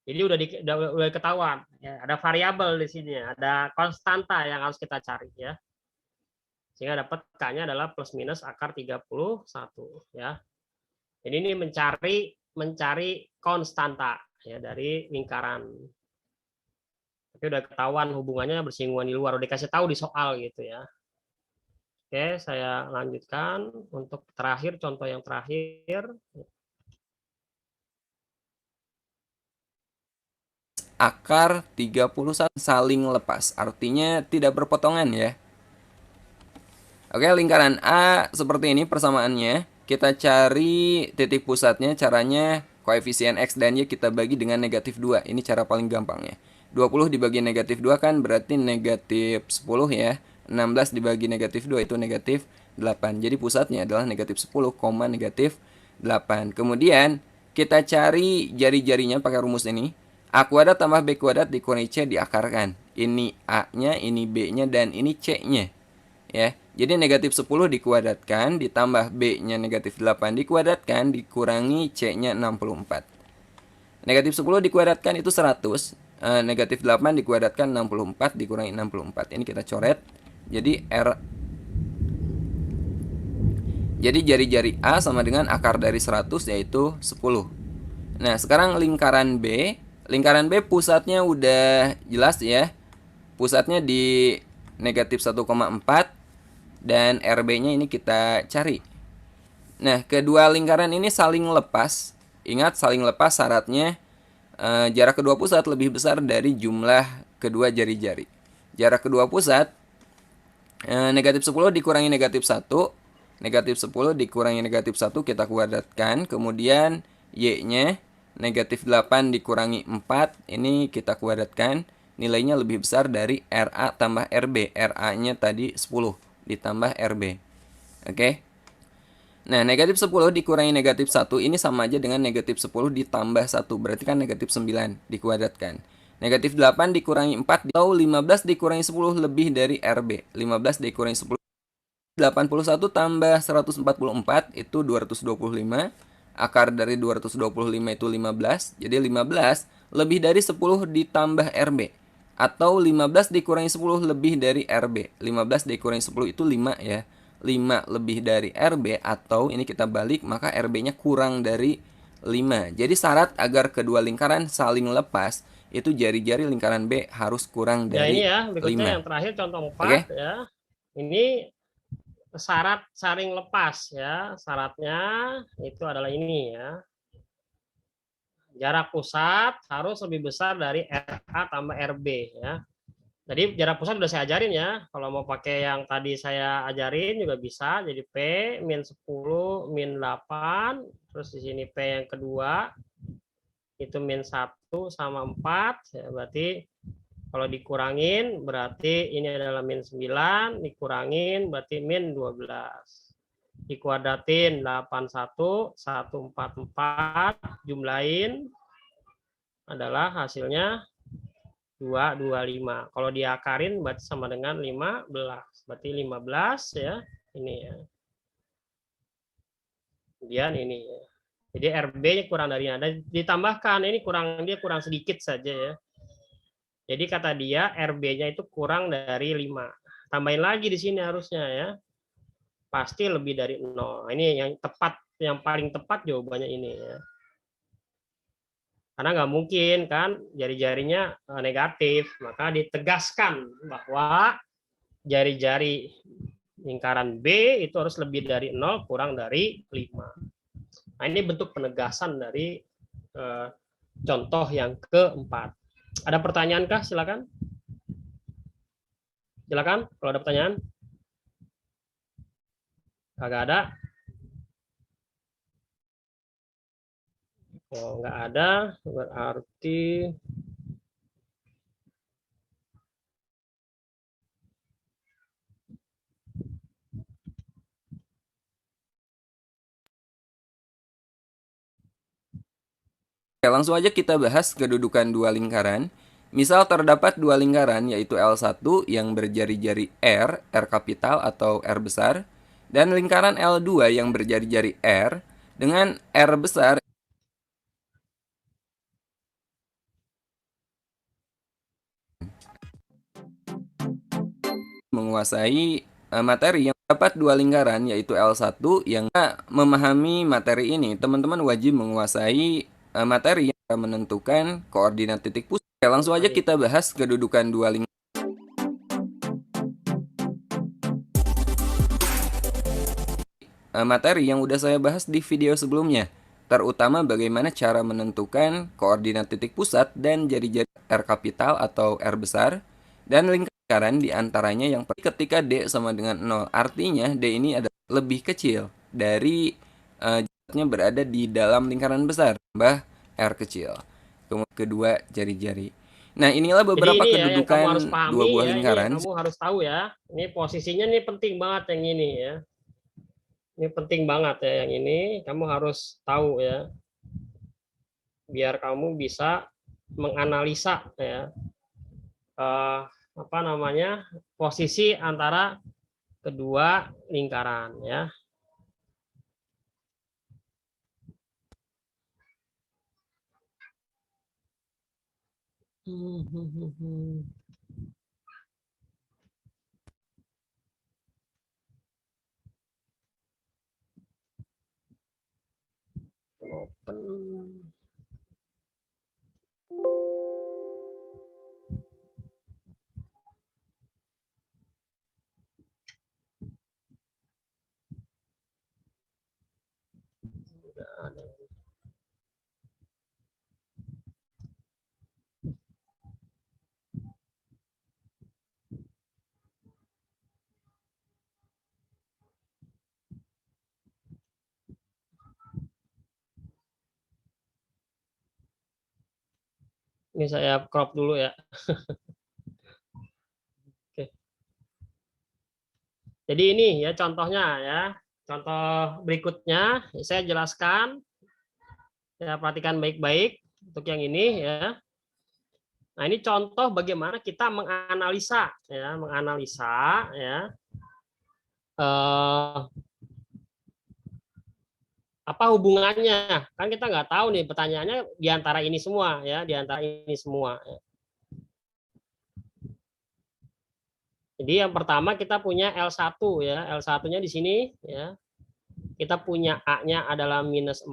Jadi udah ketahuan ya, ada variabel di sini, ada konstanta yang harus kita cari ya. Sehingga dapat K-nya adalah plus minus akar 31 ya. Jadi ini mencari konstanta ya dari lingkaran. Tapi udah ketahuan hubungannya bersinggungan di luar, udah dikasih tahu di soal gitu ya. Oke, saya lanjutkan untuk terakhir, contoh yang terakhir. Akar 31 saling lepas, artinya tidak berpotongan ya. Oke, lingkaran A seperti ini persamaannya. Kita cari titik pusatnya, caranya koefisien X dan Y kita bagi dengan negatif 2. Ini cara paling gampangnya. 20 dibagi negatif 2 kan berarti negatif 10 ya. 16 dibagi negatif 2 itu negatif 8. Jadi pusatnya adalah negatif 10, negatif 8. Kemudian kita cari jari-jarinya pakai rumus ini. A kuadrat tambah B kuadrat dikurangi C diakarkan. Ini A-nya, ini B-nya, dan ini C-nya. Ya, jadi negatif 10 dikuadratkan, ditambah B-nya negatif 8 dikuadratkan, dikurangi C-nya 64. Negatif 10 dikuadratkan itu 100. Negatif 8 dikuadratkan 64 dikurangi 64. Ini kita coret. Jadi jadi jari-jari A sama dengan akar dari 100 yaitu 10. Nah, sekarang lingkaran B. Lingkaran B pusatnya udah jelas ya. Pusatnya di negatif 1,4 dan RB-nya ini kita cari. Nah, kedua lingkaran ini saling lepas. Ingat, saling lepas syaratnya jarak kedua pusat lebih besar dari jumlah kedua jari-jari. Jarak kedua pusat negatif 10 dikurangi negatif 1. Negatif 10 dikurangi negatif 1 kita kuadratkan. Kemudian Y-nya negatif 8 dikurangi 4. Ini kita kuadratkan. Nilainya lebih besar dari RA tambah RB. RA-nya tadi 10 ditambah RB. Oke. Nah, negatif 10 dikurangi negatif 1 ini sama aja dengan negatif 10 ditambah 1. Berarti kan negatif 9 dikuadratkan. Negatif 8 dikurangi 4 atau 15 dikurangi 10 lebih dari RB. 15 dikurangi 10. 81 tambah 144 itu 225. Akar dari 225 itu 15. Jadi 15 lebih dari 10 ditambah RB. Atau 15 dikurangi 10 lebih dari RB. 15 dikurangi 10 itu 5 ya. 5 lebih dari RB atau ini kita balik maka RB-nya kurang dari 5. Jadi syarat agar kedua lingkaran saling lepas itu jari-jari lingkaran B harus kurang Ya dari ini ya, berikutnya 5. yang terakhir contoh 4 Oke. ya. Ini syarat saling lepas ya. Syaratnya itu adalah ini ya. Jarak pusat harus lebih besar dari RA tambah RB ya. Jadi jarak pusat sudah saya ajarin ya. Kalau mau pakai yang tadi saya ajarin juga bisa. Jadi P min 10 min 8. Terus di sini P yang kedua itu min 1 sama 4 ya, berarti kalau dikurangin berarti ini adalah min 9, dikurangin berarti min 12. Dikuadratin 81, 144, jumlahin adalah hasilnya 225. Kalau diakarin berarti sama dengan 15. Berarti 15 ya, ini ya. Kemudian ini ya. Jadi RB-nya kurang dari ada ditambahkan, ini dia kurang sedikit saja ya. Jadi kata dia RB-nya itu kurang dari 5. Tambahin lagi di sini harusnya ya. Pasti lebih dari 0. Ini yang tepat, yang paling tepat jawabannya ini ya. Karena nggak mungkin kan jari-jarinya negatif, maka ditegaskan bahwa jari-jari lingkaran B itu harus lebih dari 0 kurang dari 5. Nah, ini bentuk penegasan dari contoh yang keempat. Ada pertanyaan kah? Silakan. Silakan kalau ada pertanyaan. Kagak ada. Kalau nggak ada, berarti Oke, langsung aja kita bahas kedudukan dua lingkaran. Misal terdapat dua lingkaran yaitu L1 yang berjari-jari R, R kapital atau R besar, dan lingkaran L2 yang berjari-jari R dengan R besar menguasai materi yang dapat dua lingkaran yaitu L1 yang memahami materi ini, teman-teman wajib menguasai materi yang menentukan koordinat titik pusat. Oke, langsung aja kita bahas kedudukan dua lingkaran. Materi yang udah saya bahas di video sebelumnya, terutama bagaimana cara menentukan koordinat titik pusat dan jari-jari R kapital atau R besar, dan lingkaran diantaranya yang ketika D sama dengan 0, artinya D ini adalah lebih kecil dari jaraknya berada di dalam lingkaran besar, tambah R kecil. Kemudian kedua, jari-jari. Nah, inilah beberapa jadi ini ya, yang kamu harus kedudukan pahami dua buah ya, lingkaran. ini kamu harus tahu ya. Ini posisinya nih penting banget yang ini ya. Ini penting banget ya yang ini, kamu harus tahu ya. Biar kamu bisa menganalisa ya. Apa namanya? Posisi antara kedua lingkaran ya. Open. Udah ada. Ini saya crop dulu ya. Oke. Jadi ini ya contohnya ya. Contoh berikutnya saya jelaskan. Ya, perhatikan baik-baik untuk yang ini ya. Nah, ini contoh bagaimana kita menganalisa ya, apa hubungannya? Kan kita nggak tahu nih, pertanyaannya di antara ini semua ya, di antara ini semua. Jadi yang pertama kita punya L1 ya, L1-nya di sini ya. Kita punya A-nya adalah -4,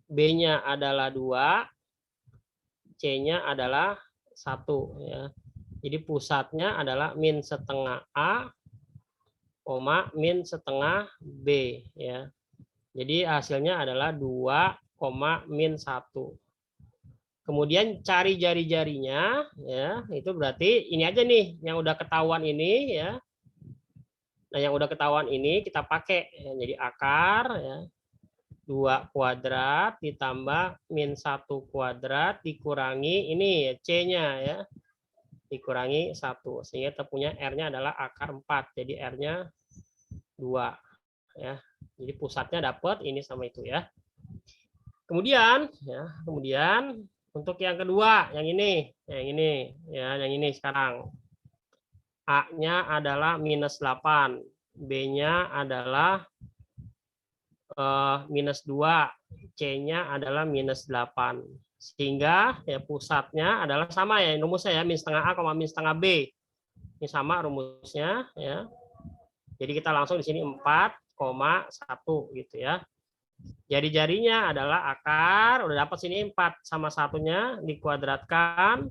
B-nya adalah 2, C-nya adalah 1 ya. Jadi pusatnya adalah -setengah A, -setengah B ya. Jadi hasilnya adalah 2, -1. Kemudian cari jari-jarinya ya, itu berarti ini aja nih yang udah ketahuan ini ya. Nah, yang udah ketahuan ini kita pakai ya, jadi akar ya. 2 kuadrat ditambah -1 kuadrat dikurangi ini ya, C-nya ya. Dikurangi 1 sehingga kita punya R-nya adalah akar 4. Jadi R-nya 2 ya. Jadi pusatnya dapat ini sama itu ya. Kemudian untuk yang kedua, yang ini ya, yang ini sekarang. A-nya adalah -8, B-nya adalah -2, C-nya adalah -8. Sehingga ya pusatnya adalah sama ya rumusnya ya, -setengah A, -setengah B. Ini sama rumusnya ya. Jadi kita langsung di sini 4,1 gitu ya. Jari-jarinya adalah akar, udah dapat sini 4 sama satunya dikuadratkan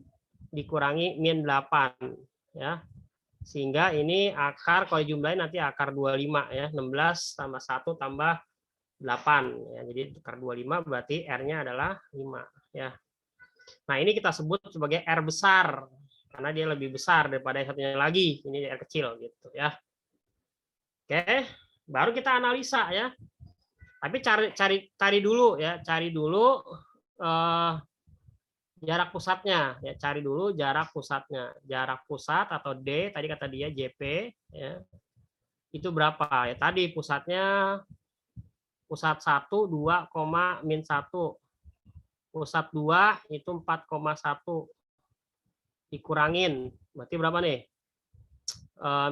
dikurangi -8 ya. Sehingga ini akar kalau jumlahin nanti akar 25 ya, 16 tambah 1 tambah 8 ya. Jadi akar 25 berarti R-nya adalah 5 ya. Nah, ini kita sebut sebagai R besar karena dia lebih besar daripada yang satunya lagi. Ini R kecil gitu ya. Oke, baru kita analisa ya. Tapi cari dulu ya, cari dulu jarak pusatnya ya, cari dulu jarak pusatnya. Jarak pusat atau D tadi kata dia JP ya. Itu berapa ya? Tadi pusatnya pusat 1 2, min 1. Pusat 2 itu 4,1 dikurangin. Berarti berapa nih?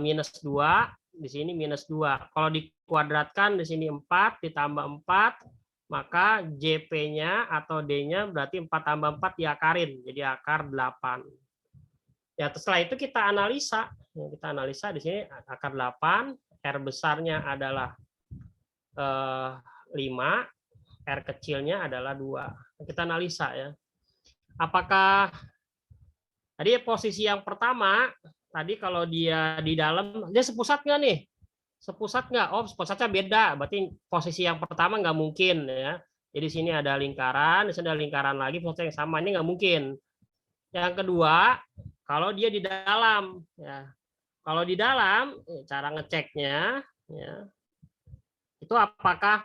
Minus 2, di sini minus 2. Kalau dikuadratkan di sini 4 ditambah 4, maka JP-nya atau D-nya berarti 4 tambah 4 diakarin, jadi akar 8. Ya, setelah itu kita analisa. Kita analisa di sini akar 8, R besarnya adalah 5, R kecilnya adalah 2. Kita analisa ya. Apakah tadi posisi yang pertama, tadi kalau dia di dalam, dia sepusat nggak nih? Sepusat nggak? Oh, sepusatnya beda. Berarti posisi yang pertama nggak mungkin ya. Jadi di sini ada lingkaran, di sini ada lingkaran lagi, pusatnya yang sama, ini nggak mungkin. Yang kedua, kalau dia di dalam, ya. Kalau di dalam, cara ngeceknya, ya, itu apakah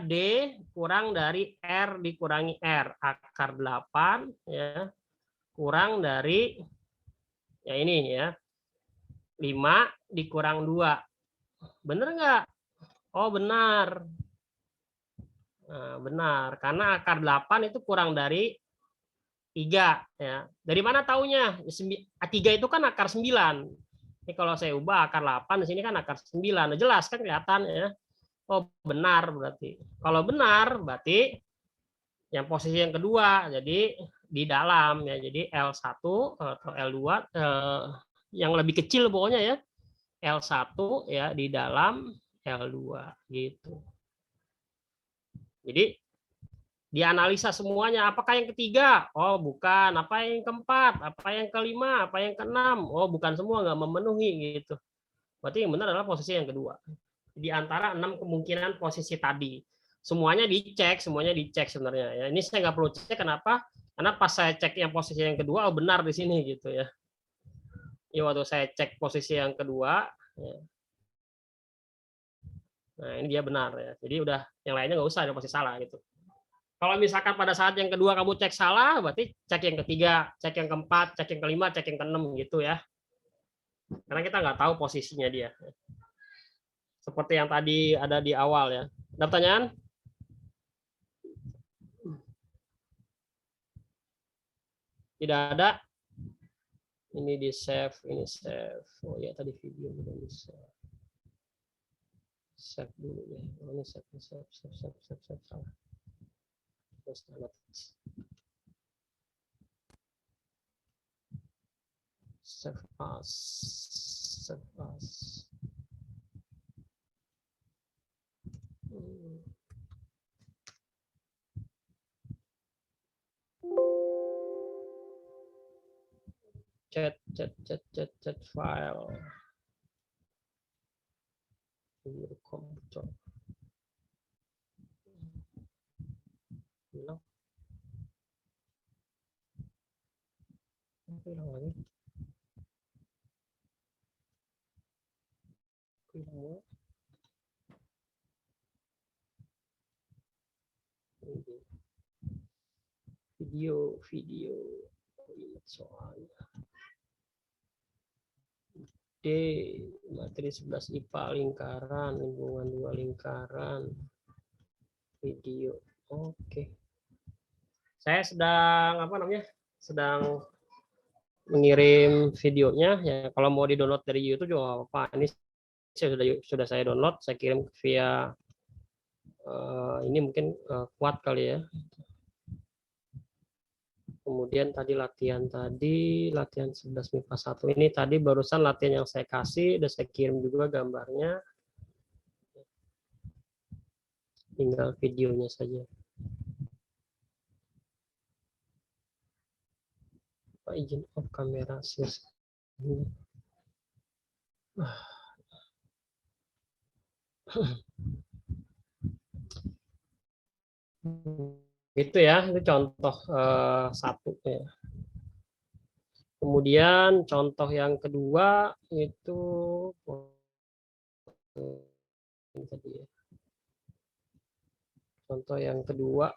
D kurang dari R dikurangi R, akar 8, ya, kurang dari ya ini ya 5 dikurang 2. Benar nggak? Oh benar. Nah, benar, karena akar 8 itu kurang dari 3 ya. Dari mana taunya? 3 itu kan akar 9. Ini kalau saya ubah akar 8 di sini kan akar 9. Jelas kan kelihatan ya. Oh benar berarti. Kalau benar berarti yang posisi yang kedua, jadi di dalam ya, jadi L1 atau L2 yang lebih kecil pokoknya ya, L1 ya di dalam L2 gitu. Jadi dianalisa semuanya, apakah yang ketiga? Oh bukan. Apa yang keempat? Apa yang kelima? Apa yang keenam? Oh bukan semua, nggak memenuhi gitu. Berarti yang benar adalah posisi yang kedua. Di antara 6 kemungkinan posisi tadi. Semuanya dicek sebenarnya ya. Ini saya nggak perlu cek, kenapa? Karena pas saya cek yang posisi yang kedua, oh benar di sini gitu ya. Ini waktu saya cek posisi yang kedua, ya. Nah ini dia benar ya. Jadi udah yang lainnya nggak usah, ada posisi salah gitu. Kalau misalkan pada saat yang kedua kamu cek salah, berarti cek yang ketiga, cek yang keempat, cek yang kelima, cek yang keenam gitu ya. Karena kita nggak tahu posisinya dia. Seperti yang tadi ada di awal ya. Ada pertanyaan? Tidak ada? Ini di save, ini save. Oh ya tadi video belum di save. Save dulu ya. Oh, ini save. Salah. Terus save as. Save as. Chat file. Komputer. Hilang. Hilang lagi. Hilang. Video soalnya. D, materi 11 IPA lingkaran, lingkungan 2 lingkaran, video. Oke. Saya sedang sedang mengirim videonya ya. Kalau mau di-download dari YouTube juga apa. Ini sudah saya download, saya kirim via ini mungkin kuat kali ya. Kemudian tadi latihan 11 MIPA 1 ini tadi barusan latihan yang saya kasih, udah saya kirim juga gambarnya. Tinggal videonya saja. Izin off kamera sis. Itu ya, itu contoh satu ya. Kemudian contoh yang kedua itu tadi ya. Contoh yang kedua.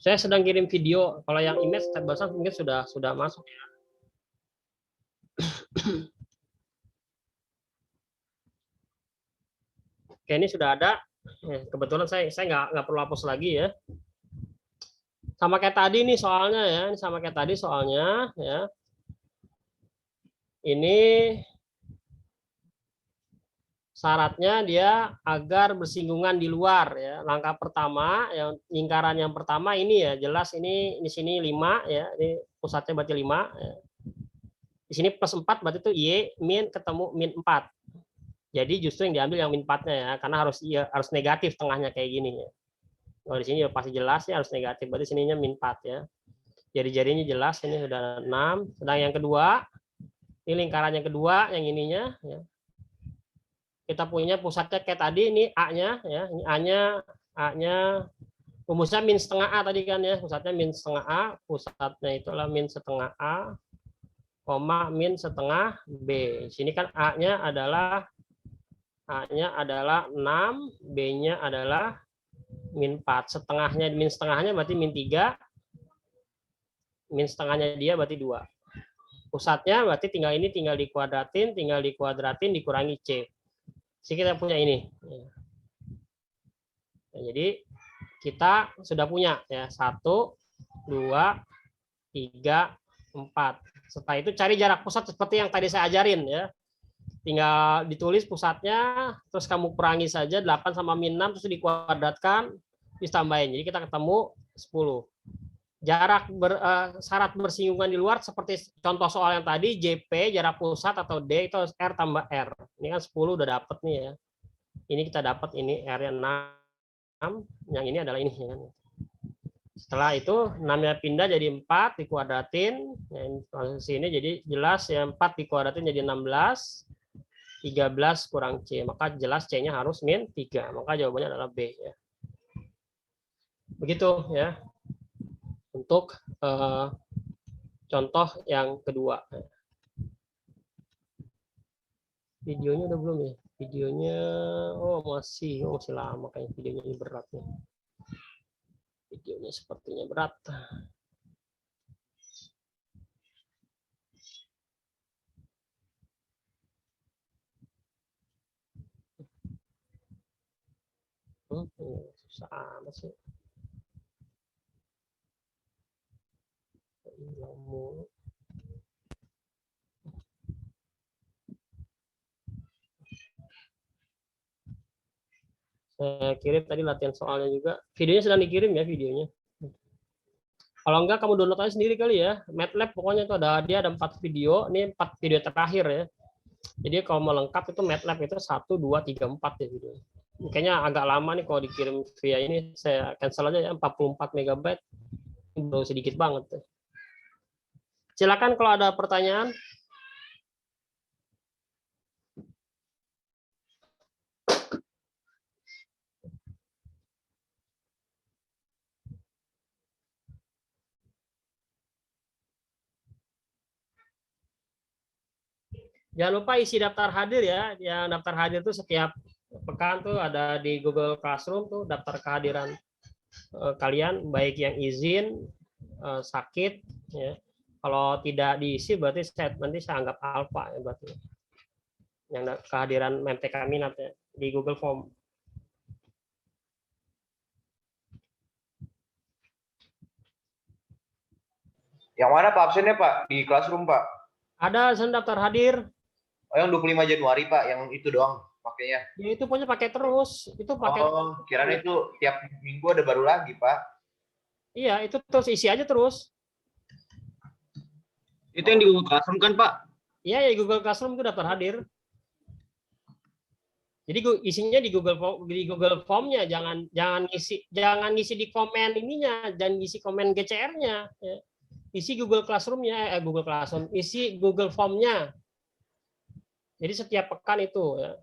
Saya sedang kirim video. Kalau yang image barusan mungkin sudah masuk ya. Oke, ini sudah ada. Kebetulan saya nggak perlu hapus lagi ya. Sama kayak tadi nih soalnya ya. Ini sama kayak tadi soalnya ya. Ini syaratnya dia agar bersinggungan di luar ya. Langkah pertama yang lingkaran yang pertama ini ya, jelas ini di sini 5 ya. Ini pusatnya berarti 5 ya. Di sini plus 4 berarti itu Y min ketemu min 4. Jadi justru yang diambil yang min 4-nya ya, karena harus negatif tengahnya kayak gini ya. Kalau di sini ya pasti jelas ya harus negatif, berarti sininya min 4 ya. Jari-jarinya jelas, ini sudah 6. Sedang yang kedua, ini lingkaran yang kedua yang ininya ya. Kita punya pusatnya kayak tadi, ini A-nya ya, ini A-nya rumusnya min setengah A tadi kan ya, pusatnya min setengah A, pusatnya itulah min setengah A, koma min setengah B. Sini kan A-nya adalah 6, B-nya adalah min 4, setengahnya min setengahnya berarti min 3, min setengahnya dia berarti 2. Pusatnya berarti tinggal dikuadratin, dikurangi C. Jadi kita punya ini. Nah, jadi kita sudah punya ya 1, 2, 3, 4. Setelah itu cari jarak pusat seperti yang tadi saya ajarin ya. Tinggal ditulis pusatnya, terus kamu kurangi saja 8 sama min 6, terus dikuadratkan, terus tambahin. Jadi kita ketemu 10. Syarat bersinggungan di luar seperti contoh soal yang tadi, JP jarak pusat atau D itu harus R tambah R. Ini kan 10 udah dapet nih ya. Ini kita dapat ini R-nya 6, yang ini adalah ini ya. Setelah itu 6-nya pindah jadi 4 dikuadratin, ya, sini jadi jelas ya 4 dikuadratin jadi 16, 13 kurang C, maka jelas C-nya harus min 3, maka jawabannya adalah B ya. Begitu ya. Untuk contoh yang kedua. Videonya udah belum ya? Videonya masih lama kayaknya, videonya ini berat nih. Videonya sepertinya berat. Susah amat sih. Saya kirim tadi latihan soalnya juga. Videonya sedang dikirim ya videonya. Kalau enggak kamu download aja sendiri kali ya. MATLAB pokoknya itu ada 4 video. Ini 4 video terakhir ya. Jadi kalau mau lengkap itu MATLAB itu 1, 2, 3, 4 ya video. Kayaknya agak lama nih kalau dikirim via ini. Saya cancel aja ya 44 MB. Baru sedikit banget. Silakan kalau ada pertanyaan. Jangan lupa isi daftar hadir ya. Yang daftar hadir itu setiap pekan tuh ada di Google Classroom tuh daftar kehadiran kalian, baik yang izin, sakit ya. Kalau tidak diisi berarti nanti saya anggap alfa ya berarti. Yang kehadiran MTK minat ya di Google Form. Yang mana Pak absennya Pak? Di Classroom Pak? Ada daftar hadir. Oh yang 25 Januari Pak, yang itu doang pakainya. Ya itu punya pakai terus. Itu pakai. Oh, kiranya itu tiap minggu ada baru lagi Pak. Iya, itu terus isi aja terus. Itu yang di Google Classroom kan Pak? Iya, ya Google Classroom itu daftar hadir. Jadi isinya di Google Form-nya, jangan ngisi di komen ininya, jangan ngisi komen GCR-nya. Ya. Isi Google Classroom-nya, isi Google Form-nya. Jadi setiap pekan itu ya.